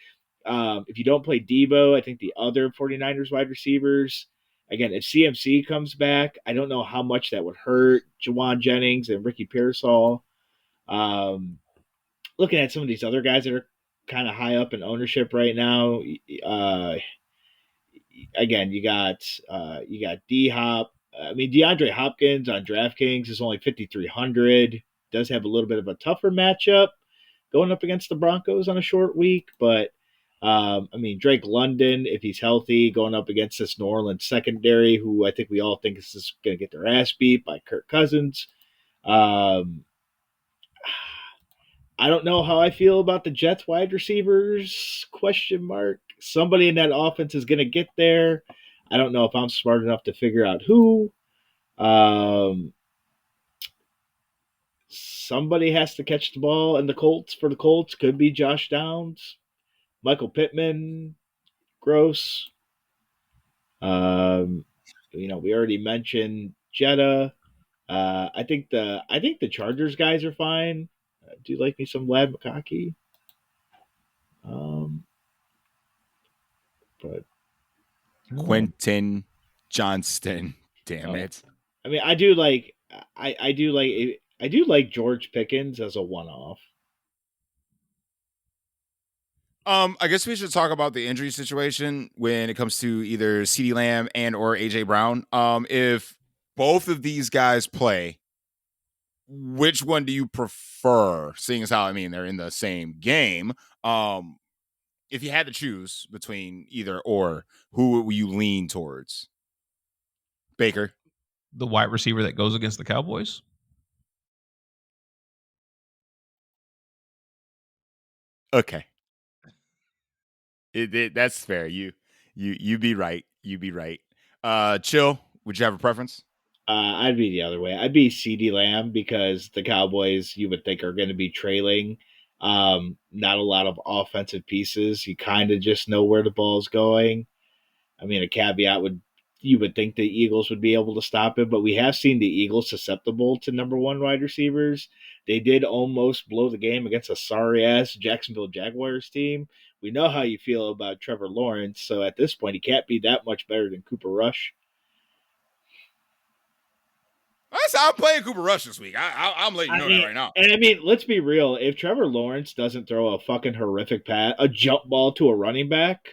Speaker 2: If you don't play Debo, I think the other 49ers wide receivers, again, if CMC comes back, I don't know how much that would hurt Jawan Jennings and Ricky Pearsall. Looking at some of these other guys that are kind of high up in ownership right now, again, you got D-Hop. I mean, DeAndre Hopkins on DraftKings is only 5,300. Does have a little bit of a tougher matchup going up against the Broncos on a short week, but I mean, Drake London, if he's healthy, going up against this New Orleans secondary, who I think we all think is just going to get their ass beat by Kirk Cousins. I don't know how I feel about the Jets wide receivers, ? Somebody in that offense is going to get there. I don't know if I'm smart enough to figure out who. Somebody has to catch the ball, and the Colts could be Josh Downs. Michael Pittman, gross. We already mentioned Jetta. I think the Chargers guys are fine. Do you like me some Lad McConkey? But
Speaker 1: Quentin Johnston, damn it.
Speaker 2: I mean, I do like George Pickens as a one-off.
Speaker 1: I guess we should talk about the injury situation when it comes to either CeeDee Lamb and or AJ Brown. If both of these guys play, which one do you prefer? Seeing as how, I mean, they're in the same game. If you had to choose between either or, who would you lean towards? Baker.
Speaker 3: The wide receiver that goes against the Cowboys.
Speaker 1: Okay. That's fair. You be right. You be right. Chill. Would you have a preference?
Speaker 2: I'd be the other way. I'd be CeeDee Lamb because the Cowboys you would think are going to be trailing. Not a lot of offensive pieces. You kind of just know where the ball's going. I mean, a caveat would you would think the Eagles would be able to stop it, but we have seen the Eagles susceptible to number one wide receivers. They did almost blow the game against a sorry ass Jacksonville Jaguars team. We know how you feel about Trevor Lawrence, so at this point, he can't be that much better than Cooper Rush.
Speaker 1: I'm playing Cooper Rush this week. I'm letting you know that right now.
Speaker 2: And I mean, let's be real. If Trevor Lawrence doesn't throw a fucking horrific pass, a jump ball to a running back,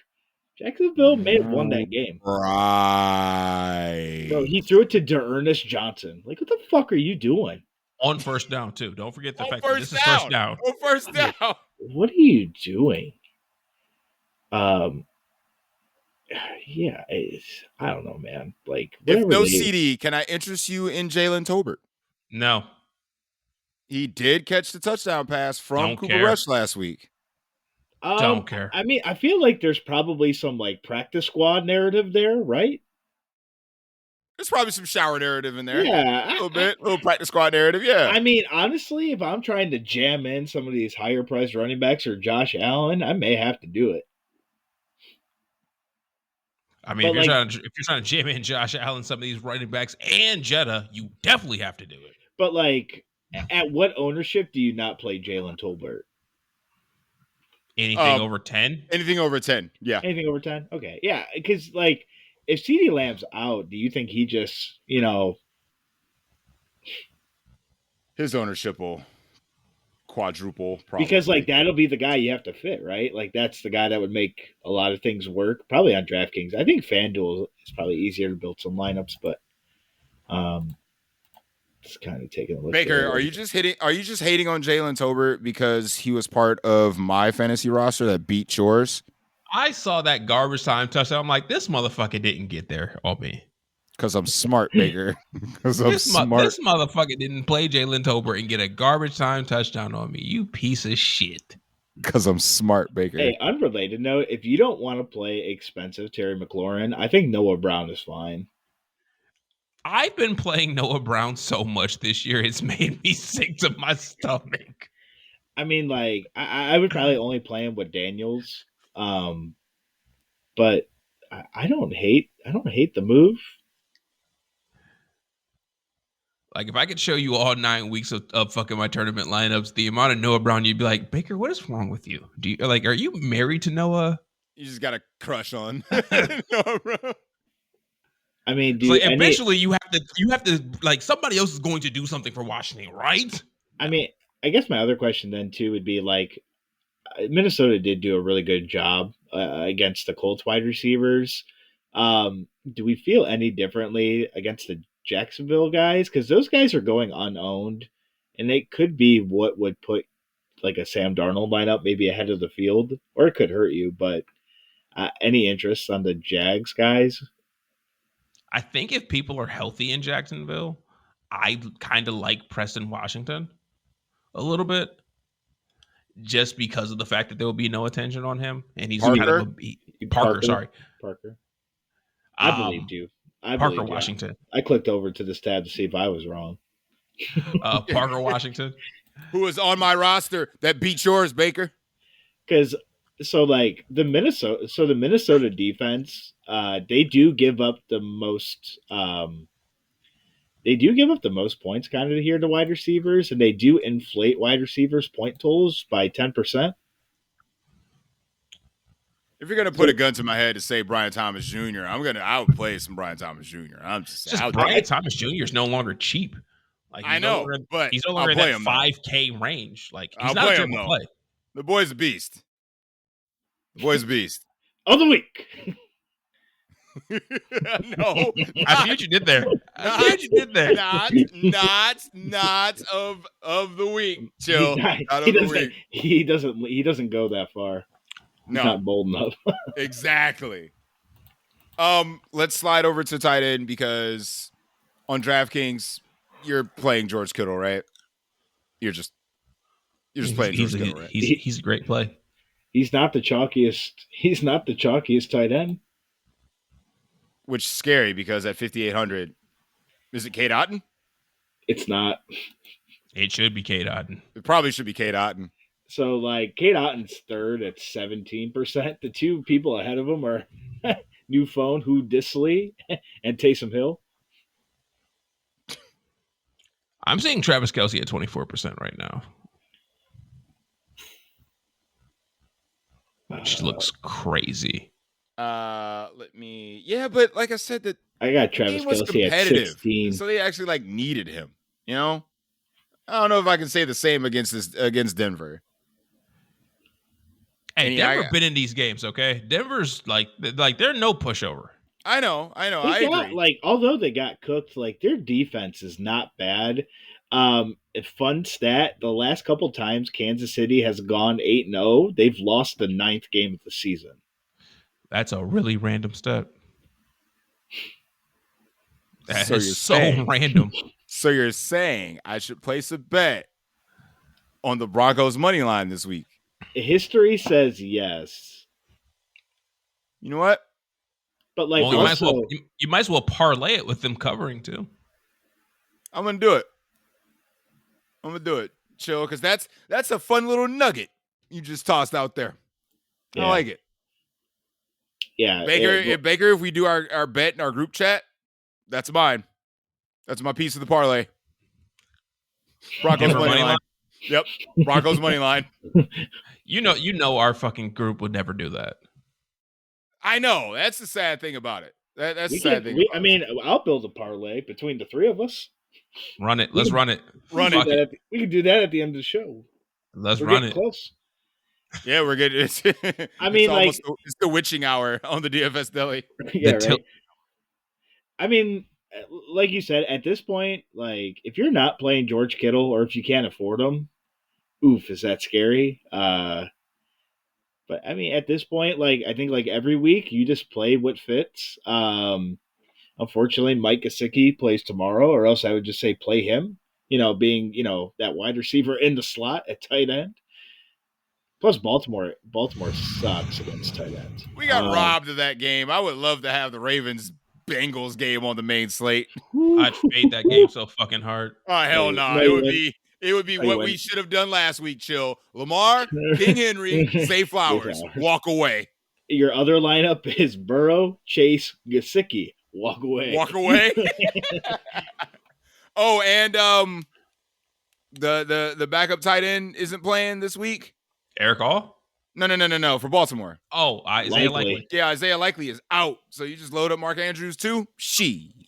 Speaker 2: Jacksonville may have won that game.
Speaker 1: Right.
Speaker 2: Bro, he threw it to D'Ernest Johnson. Like, what the fuck are you doing?
Speaker 3: On first down, too. Don't forget the
Speaker 1: On
Speaker 3: fact that this
Speaker 1: first
Speaker 3: is first down.
Speaker 1: On first down.
Speaker 2: What are you doing? Yeah, I don't know, man. Like,
Speaker 1: If no CD, can I interest you in Jalen Tolbert?
Speaker 3: No.
Speaker 1: He did catch the touchdown pass from
Speaker 3: Don't
Speaker 1: Cooper
Speaker 3: care.
Speaker 1: Rush last week.
Speaker 3: Don't care.
Speaker 2: I mean, I feel like there's probably some like practice squad narrative there, right?
Speaker 1: There's probably some shower narrative in there.
Speaker 2: Yeah,
Speaker 1: a little bit, a little practice squad narrative. Yeah.
Speaker 2: I mean, honestly, if I'm trying to jam in some of these higher priced running backs or Josh Allen, I may have to do it.
Speaker 3: I mean, if you're trying to jam in Josh Allen, some of these running backs and Jetta, you definitely have to do it.
Speaker 2: But like, at what ownership do you not play Jalen Tolbert?
Speaker 3: Anything over 10?
Speaker 1: Anything over 10, yeah.
Speaker 2: Anything over 10? Okay, yeah. Because like, if CeeDee Lamb's out, do you think he just,
Speaker 1: his ownership will quadruple? Probably.
Speaker 2: Because like that'll be the guy you have to fit, right? Like that's the guy that would make a lot of things work. Probably on DraftKings. I think FanDuel is probably easier to build some lineups, but just kind of taking a look.
Speaker 1: Baker, are you just hating on Jalen Tolbert because he was part of my fantasy roster that beat yours?
Speaker 3: I saw that garbage time touchdown. I'm like, this motherfucker didn't get there on me.
Speaker 1: Because I'm smart, Baker. Because I'm smart.
Speaker 3: This motherfucker didn't play Jalen Tolbert and get a garbage time touchdown on me. You piece of shit.
Speaker 1: Because I'm smart, Baker.
Speaker 2: Hey, unrelated note, if you don't want to play expensive Terry McLaurin, I think Noah Brown is fine.
Speaker 3: I've been playing Noah Brown so much this year, it's made me sick to my stomach.
Speaker 2: I mean, like, I would probably only play him with Daniels. But I don't hate the move.
Speaker 3: Like, if I could show you all 9 weeks of fucking my tournament lineups, the amount of Noah Brown, you'd be like, Baker, what is wrong with you? Are you married to Noah?
Speaker 1: You just got a crush on Noah Brown.
Speaker 2: I mean,
Speaker 3: eventually you have to like somebody else is going to do something for Washington, right?
Speaker 2: I mean, I guess my other question then too would be like, Minnesota did do a really good job against the Colts wide receivers. Do we feel any differently against the Jacksonville guys? Because those guys are going unowned, and they could be what would put like a Sam Darnold lineup maybe ahead of the field, or it could hurt you. But any interest on the Jags guys?
Speaker 3: I think if people are healthy in Jacksonville, I kind of like Preston Washington a little bit. Just because of the fact that there will be no attention on him, and he's kind of Parker.
Speaker 2: I believed you.
Speaker 3: Parker Washington.
Speaker 2: I clicked over to this tab to see if I was wrong.
Speaker 3: Parker Washington,
Speaker 1: who was on my roster that beat yours, Baker.
Speaker 2: Because the Minnesota defense, they do give up the most. They do give up the most points kind of here to wide receivers, and they do inflate wide receivers' point totals by 10%.
Speaker 1: If you're gonna put a gun to my head to say Brian Thomas Jr., I would play some Brian Thomas Jr.
Speaker 3: Brian Thomas Jr. is no longer cheap. Like
Speaker 1: I know, but
Speaker 3: he's no longer in that 5K range. Like he's not a terrible play.
Speaker 1: The boy's a beast. The boy's a beast.
Speaker 2: Of the week.
Speaker 1: No,
Speaker 3: I see what you did there. I see what you did there.
Speaker 1: not of the week. Chill. Not of the week.
Speaker 2: He doesn't go that far. He's
Speaker 1: No,
Speaker 2: not bold enough.
Speaker 1: exactly. Let's slide over to tight end because on DraftKings you're playing George Kittle, right? You're just playing George Kittle, right?
Speaker 3: He's a great play.
Speaker 2: He's not the chalkiest. He's not the chalkiest tight end.
Speaker 1: Which is scary because at 5,800, is it Cade Otton?
Speaker 2: It's not.
Speaker 3: It should be Cade Otton.
Speaker 1: It probably should be Cade Otton.
Speaker 2: So, like, Cade Otton's third at 17%. The two people ahead of him are New Phone, Who Disley, and Taysom Hill.
Speaker 3: I'm seeing Travis Kelce at 24% right now. Which looks crazy.
Speaker 1: But like I said, that
Speaker 2: I got Travis Kelce at 16.
Speaker 1: So they actually like needed him. You know, I don't know if I can say the same against Denver.
Speaker 3: Hey, Denver been in these games, okay? Denver's like they're no pushover.
Speaker 1: I know. I agree.
Speaker 2: Like, although they got cooked, like their defense is not bad. A fun stat: the last couple times Kansas City has gone 8-0, they've lost the 9th game of the season.
Speaker 3: That's a really random stat. That is so random.
Speaker 1: So you're saying I should place a bet on the Broncos money line this week?
Speaker 2: History says yes.
Speaker 1: You know what?
Speaker 2: But like,
Speaker 3: you might as well parlay it with them covering too.
Speaker 1: I'm gonna do it. Chill, because that's a fun little nugget you just tossed out there. Yeah. I like it.
Speaker 2: Yeah,
Speaker 1: Baker. If we do our bet in our group chat, that's mine. That's my piece of the parlay. Broncos money line. Yep, Broncos money line.
Speaker 3: You know, our fucking group would never do that.
Speaker 2: I
Speaker 1: know. That's the sad thing about it. That's the sad thing.
Speaker 2: I'll build a parlay between the three of us.
Speaker 3: Run it. Let's run it.
Speaker 2: We can do that at the end of the show.
Speaker 3: Let's run it.
Speaker 2: Close.
Speaker 1: Yeah, we're good. It's the witching hour on the DFS Deli.
Speaker 2: Yeah, right. I mean, like you said, at this point, like if you're not playing George Kittle or if you can't afford him, oof, is that scary? But I mean, at this point, like I think like every week you just play what fits. Unfortunately, Mike Gesicki plays tomorrow, or else I would just say play him. You know, being that wide receiver in the slot at tight end. Plus, Baltimore sucks against tight ends.
Speaker 1: We got robbed of that game. I would love to have the Ravens-Bengals game on the main slate.
Speaker 3: I'd fade that game so fucking hard.
Speaker 1: Oh, hell no. Nah. It would be what we should have done last week, Chill. Lamar, King Henry, Zay Flowers. Walk away.
Speaker 2: Your other lineup is Burrow, Chase, Gesicki. Walk away.
Speaker 1: Walk away. Oh, and the backup tight end isn't playing this week.
Speaker 3: Eric All?
Speaker 1: No. For Baltimore.
Speaker 3: Oh, Isaiah Likely.
Speaker 1: Yeah, Isaiah Likely is out. So you just load up Mark Andrews too?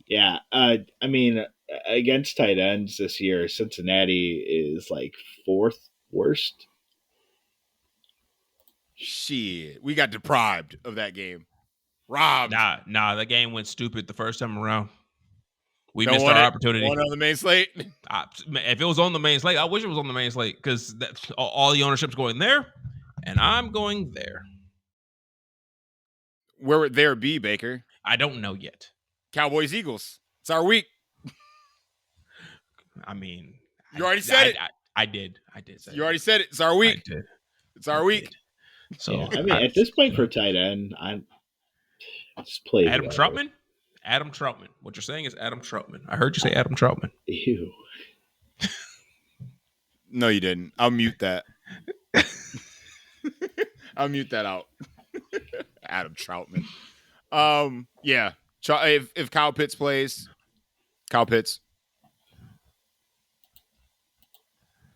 Speaker 2: Yeah. I mean, against tight ends this year, Cincinnati is like 4th worst.
Speaker 1: Shit. We got deprived of that game. Robbed.
Speaker 3: Nah. That game went stupid the first time around. We missed our opportunity.
Speaker 1: On the main slate?
Speaker 3: If it was on the main slate, I wish it was on the main slate because all the ownership's going there, and I'm going there.
Speaker 1: Where would there be, Baker?
Speaker 3: I don't know yet.
Speaker 1: Cowboys, Eagles. It's our week.
Speaker 3: I mean,
Speaker 1: you already said it.
Speaker 3: I did. Say
Speaker 1: you already said it. It's our week.
Speaker 3: I did.
Speaker 1: It's our week.
Speaker 2: So yeah, I mean, at this point for tight end, I just play
Speaker 3: Adam Troutman. Adam Troutman. What you're saying is Adam Troutman. I heard you say Adam Troutman.
Speaker 2: Ew.
Speaker 1: No, you didn't. I'll mute that. I'll mute that out. Adam Troutman. Yeah. If Kyle Pitts plays, Kyle Pitts.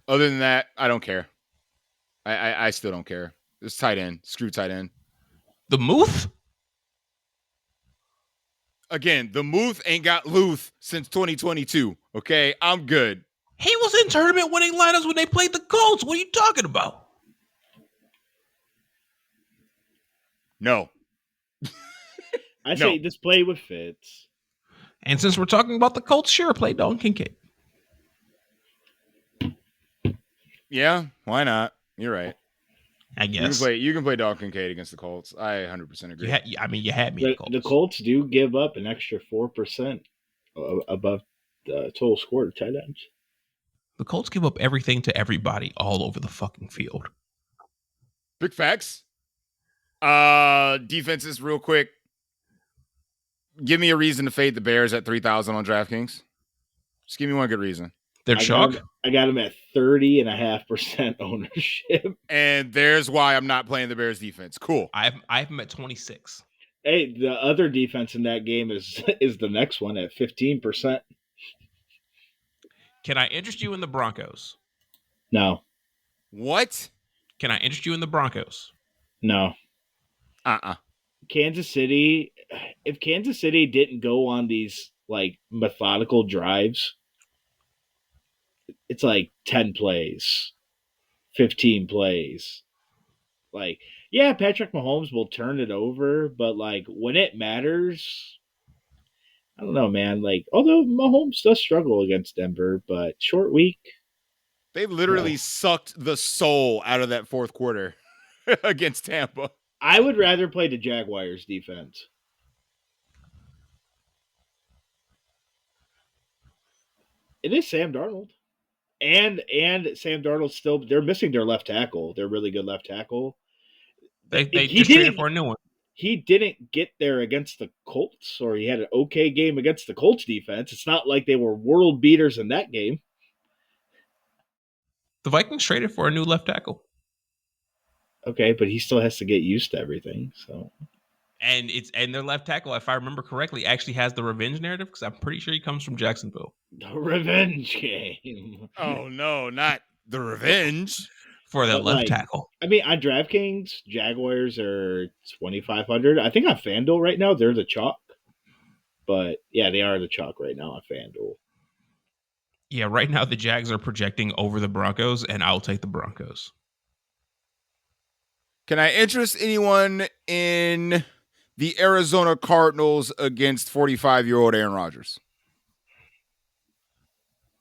Speaker 1: Other than that, I don't care. I still don't care. It's tight end. Screw tight end.
Speaker 3: The Muth?
Speaker 1: Again, the Muth ain't got Luth since 2022. Okay, I'm good.
Speaker 3: He was in tournament winning lineups when they played the Colts. What are you talking about?
Speaker 1: No.
Speaker 2: I
Speaker 1: No.
Speaker 2: say just play with Fitz.
Speaker 3: And since we're talking about the Colts, sure, play Dalton Kincaid.
Speaker 1: Yeah, why not? You're right.
Speaker 3: I guess.
Speaker 1: You can play Dalton Kincaid against the Colts. I 100% agree.
Speaker 3: You had me at Colts.
Speaker 2: The Colts do give up an extra 4% above the total score to tight ends.
Speaker 3: The Colts give up everything to everybody all over the fucking field.
Speaker 1: Big facts. Defenses, real quick. Give me a reason to fade the Bears at 3,000 on DraftKings. Just give me one good reason.
Speaker 3: They're chalk.
Speaker 2: I got them at 30.5% ownership.
Speaker 1: And there's why I'm not playing the Bears defense. Cool.
Speaker 3: I have them at 26.
Speaker 2: Hey, the other defense in that game is the next one at 15%.
Speaker 3: Can I interest you in the Broncos?
Speaker 2: No.
Speaker 1: What?
Speaker 3: Can I interest you in the Broncos?
Speaker 2: No. Kansas City, if Kansas City didn't go on these like methodical drives, it's like 10 plays, 15 plays. Like, yeah, Patrick Mahomes will turn it over, but like when it matters, I don't know, man. Like, although Mahomes does struggle against Denver, but short week.
Speaker 1: They literally sucked the soul out of that fourth quarter against Tampa.
Speaker 2: I would rather play the Jaguars defense. It is Sam Darnold. And Sam Darnold still, they're missing their left tackle. They're really good left tackle.
Speaker 3: They just traded for a new one.
Speaker 2: He didn't get there against the Colts, or he had an okay game against the Colts defense. It's not like they were world beaters in that game.
Speaker 3: The Vikings traded for a new left tackle.
Speaker 2: Okay, but he still has to get used to everything. So,
Speaker 3: and their left tackle, if I remember correctly, actually has the revenge narrative because I'm pretty sure he comes from Jacksonville.
Speaker 2: The revenge game.
Speaker 1: Oh no, not the revenge
Speaker 3: for the left tackle.
Speaker 2: I mean, on DraftKings, Jaguars are 2,500. I think on FanDuel right now they're the chalk, but yeah, they are the chalk right now on FanDuel.
Speaker 3: Yeah, right now the Jags are projecting over the Broncos, and I'll take the Broncos.
Speaker 1: Can I interest anyone in the Arizona Cardinals against 45-year-old Aaron Rodgers?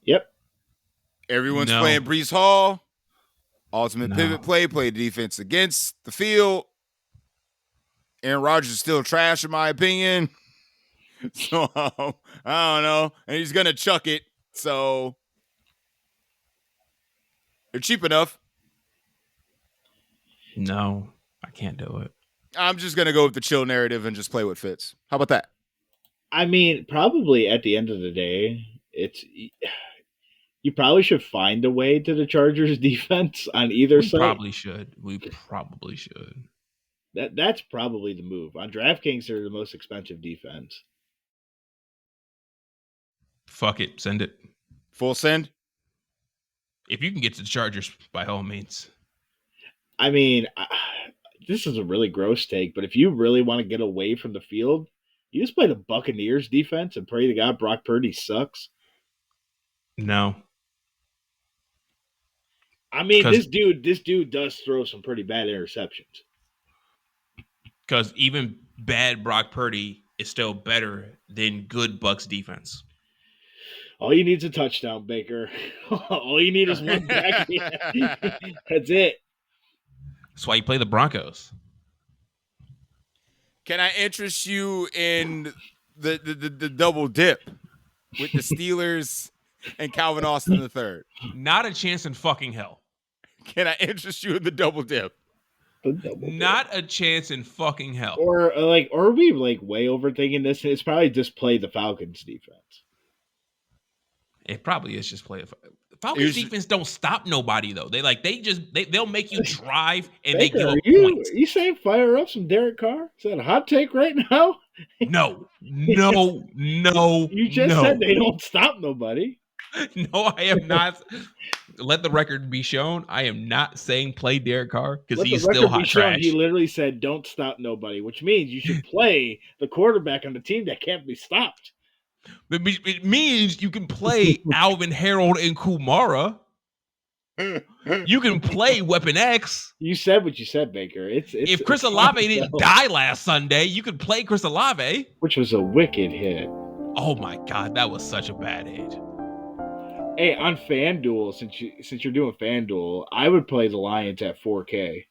Speaker 2: Yep.
Speaker 1: Everyone's playing Breece Hall. Ultimate pivot play the defense against the field. Aaron Rodgers is still trash, in my opinion. So, I don't know. And he's going to chuck it. So, they're cheap enough.
Speaker 3: No, I can't do it.
Speaker 1: I'm just going to go with the chill narrative and just play what fits. How about that?
Speaker 2: I mean, probably at the end of the day, you probably should find a way to the Chargers defense on either side.
Speaker 3: We probably should.
Speaker 2: That's probably the move. On DraftKings, they're the most expensive defense.
Speaker 3: Fuck it. Send it.
Speaker 1: Full send?
Speaker 3: If you can get to the Chargers, by all means.
Speaker 2: I mean, this is a really gross take, but if you really want to get away from the field, you just play the Buccaneers defense and pray to God Brock Purdy sucks.
Speaker 3: No.
Speaker 2: I mean, this dude does throw some pretty bad interceptions.
Speaker 3: Because even bad Brock Purdy is still better than good Bucs defense.
Speaker 2: All you need is a touchdown, Baker. All you need is one back. That's it.
Speaker 3: That's why you play the Broncos.
Speaker 1: Can I interest you in the double dip with the Steelers and Calvin Austin III?
Speaker 3: Not a chance in fucking hell.
Speaker 1: Can I interest you in the double dip?
Speaker 3: Not a chance in fucking hell.
Speaker 2: Or are we way overthinking this? It's probably just play the Falcons defense.
Speaker 3: It probably is just play. Falcons defense don't stop nobody though. They'll make you drive and
Speaker 2: Baker,
Speaker 3: they give up points.
Speaker 2: Are you saying fire up some Derek Carr? Is that a hot take right now?
Speaker 3: No.
Speaker 2: You just said they don't stop nobody.
Speaker 3: No, I am not. Let the record be shown. I am not saying play Derek Carr because he's still hot trash.
Speaker 2: He literally said don't stop nobody, which means you should play the quarterback on the team that can't be stopped.
Speaker 3: It means you can play Alvin, Harold, and Kumara. You can play Weapon X.
Speaker 2: You said what you said, Baker.
Speaker 3: If Chris
Speaker 2: it's
Speaker 3: Olave
Speaker 2: fine,
Speaker 3: didn't
Speaker 2: though.
Speaker 3: die last Sunday, you could play Chris Olave.
Speaker 2: Which was a wicked hit.
Speaker 3: Oh my God, that was such a bad hit.
Speaker 2: Hey, on FanDuel, since you're doing FanDuel, I would play the Lions at 4K,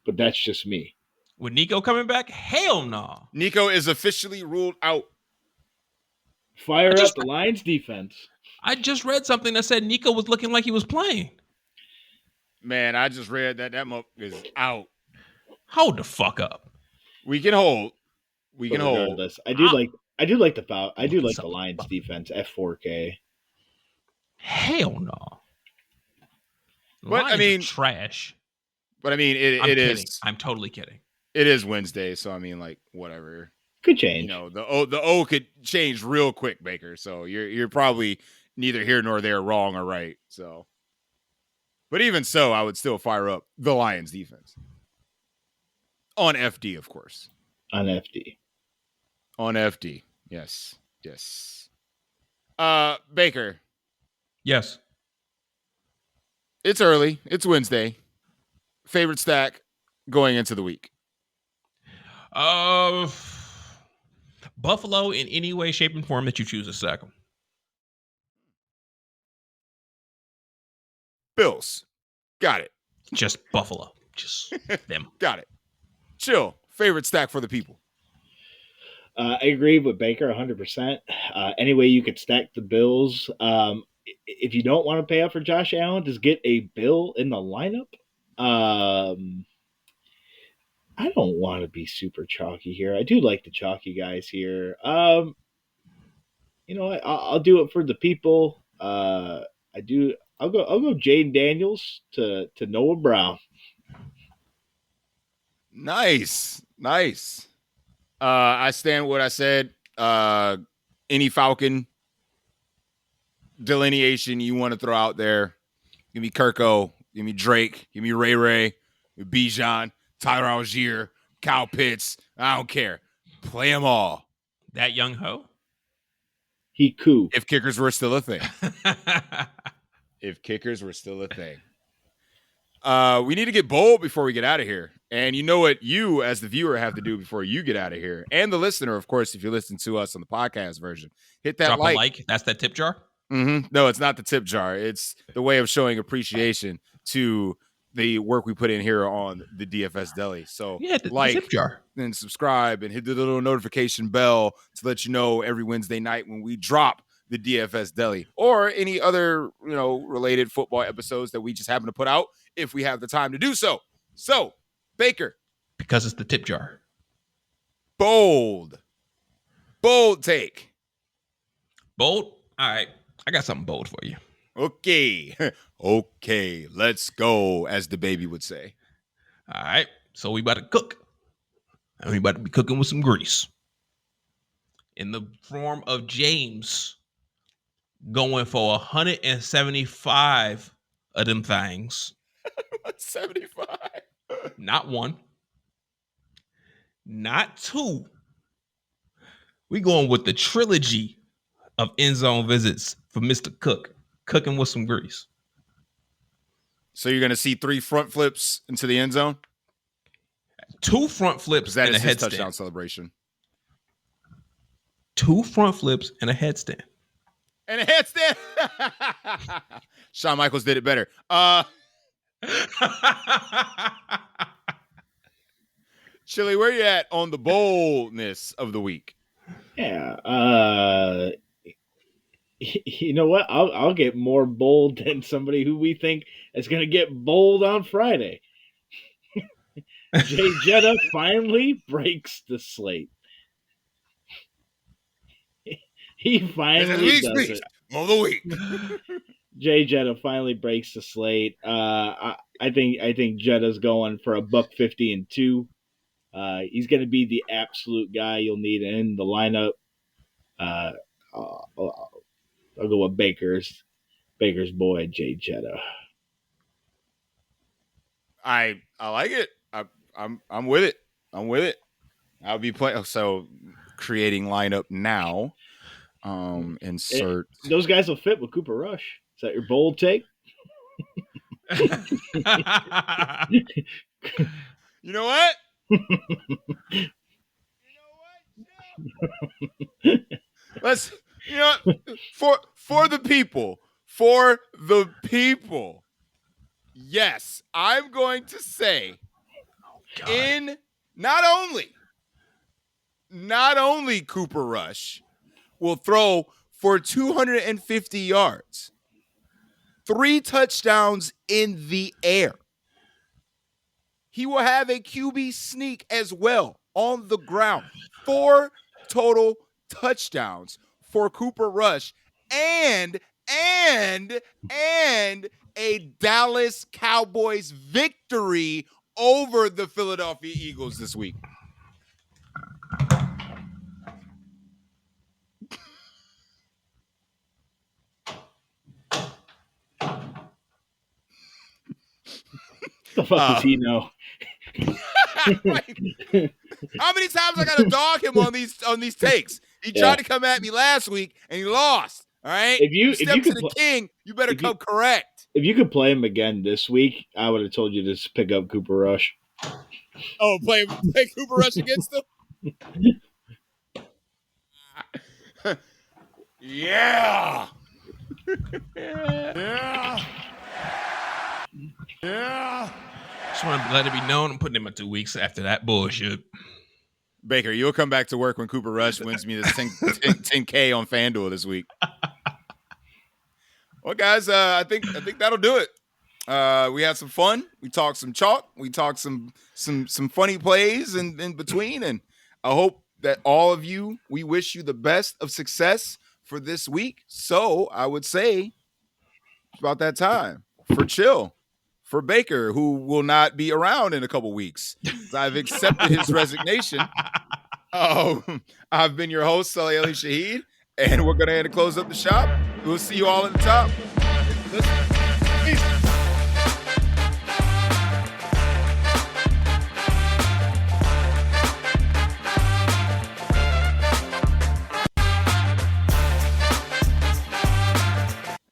Speaker 2: but that's just me.
Speaker 3: With Nico coming back, hell no.
Speaker 1: Nico is officially ruled out.
Speaker 2: Fire up the Lions defense.
Speaker 3: I just read something that said Nico was looking like he was playing.
Speaker 1: Man, I just read that muck is out.
Speaker 3: Hold the fuck up.
Speaker 1: We can hold. We can hold.
Speaker 2: I do like the Lions defense at 4K.
Speaker 3: Hell no.
Speaker 1: But
Speaker 3: Lions
Speaker 1: I mean,
Speaker 3: trash.
Speaker 1: But I mean, it is.
Speaker 3: I'm totally kidding.
Speaker 1: It is Wednesday, so I mean, like whatever.
Speaker 2: Could change.
Speaker 1: You know, the O could change real quick, Baker. So you're probably neither here nor there, wrong or right. So, but even so, I would still fire up the Lions defense on FD, of course.
Speaker 2: On FD.
Speaker 1: On FD, yes. Baker.
Speaker 3: Yes.
Speaker 1: It's early. It's Wednesday. Favorite stack going into the week?
Speaker 3: Buffalo in any way, shape, and form that you choose to stack them.
Speaker 1: Bills. Got it.
Speaker 3: Just Buffalo. Just them.
Speaker 1: Got it. Chill. Favorite stack for the people?
Speaker 2: I agree with Baker 100%. Any way you could stack the Bills. If you don't want to pay up for Josh Allen, just get a Bill in the lineup. I don't want to be super chalky here. I do like the chalky guys here. You know, I'll do it for the people. I'll go Jaden Daniels to Noah Brown.
Speaker 1: Nice. I stand with what I said. Any Falcon delineation you want to throw out there. Give me Kirko. Give me Drake. Give me Ray. Give me Bijan. Tyler Algier. Kyle Pitts. I don't care. Play them all.
Speaker 3: That young ho?
Speaker 2: He cool.
Speaker 1: If kickers were still a thing. If kickers were still a thing. We need to get bold before we get out of here. And you know what you, as the viewer, have to do before you get out of here. And the listener, of course, if you're listening to us on the podcast version, hit that
Speaker 3: Drop
Speaker 1: like.
Speaker 3: A like. That's that tip jar?
Speaker 1: Mm-hmm. No, it's not the tip jar. It's the way of showing appreciation to the work we put in here on the DFS Deli. So
Speaker 3: yeah, the tip jar.
Speaker 1: And subscribe and hit the little notification bell to let you know every Wednesday night when we drop the DFS Deli or any other, related football episodes that we just happen to put out if we have the time to do so. So, Baker.
Speaker 3: Because it's the tip jar.
Speaker 1: Bold take.
Speaker 3: Bold? All right. I got something bold for you.
Speaker 1: Okay. Let's go, as the baby would say.
Speaker 3: All right. So we about to cook. And we about to be cooking with some grease. In the form of James going for 175 of them things.
Speaker 1: 75.
Speaker 3: Not one. Not two. We going with the trilogy of end zone visits for Mr. Cook. Cooking with some grease.
Speaker 1: So you're going to see 3 front flips into the end zone?
Speaker 3: 2 front flips and a headstand.
Speaker 1: Touchdown celebration.
Speaker 3: 2 front flips and a headstand.
Speaker 1: And a headstand. Shawn Michaels did it better. Chili, where you at on the boldness of the week?
Speaker 2: Yeah. You know what? I'll get more bold than somebody who we think is going to get bold on Friday. Jay Jetta finally breaks the slate. He finally does it.
Speaker 1: Of the week.
Speaker 2: Jay Jetta finally breaks the slate. I think Jetta's going for $150 and 2. He's going to be the absolute guy you'll need in the lineup. I'll go with Baker's boy, Jay Jetta.
Speaker 1: I like it. I'm with it. I'll be playing. So creating lineup now. Insert.
Speaker 2: Those guys will fit with Cooper Rush. Is that your bold take?
Speaker 1: You know what? Let's for the people. For the people. Yes, I'm going to say in not only Cooper Rush will throw for 250 yards, 3 touchdowns in the air. He will have a QB sneak as well on the ground. 4 total touchdowns for Cooper Rush and a Dallas Cowboys victory over the Philadelphia Eagles this week.
Speaker 2: The fuck does he know?
Speaker 1: Like, how many times I gotta dog him on these takes? He tried to come at me last week and he lost. All right.
Speaker 2: If you
Speaker 1: step to the king, you better come correct.
Speaker 2: If you could play him again this week, I would have told you to pick up Cooper Rush.
Speaker 1: Oh, play Cooper Rush against him? Yeah.
Speaker 3: Just want to let it be known I'm putting him in 2 weeks after that bullshit.
Speaker 1: Baker, you'll come back to work when Cooper Rush wins me this 10K on FanDuel this week. Well, guys, I think that'll do it. We had some fun. We talked some chalk. We talked some funny plays in between, and I hope that all of you, we wish you the best of success for this week. So I would say it's about that time for Chill, for Baker, who will not be around in a couple weeks. I've accepted his resignation. I've been your host, Sully Ali Shaheed, and we're going to close up the shop. We'll see you all at the top. Listen.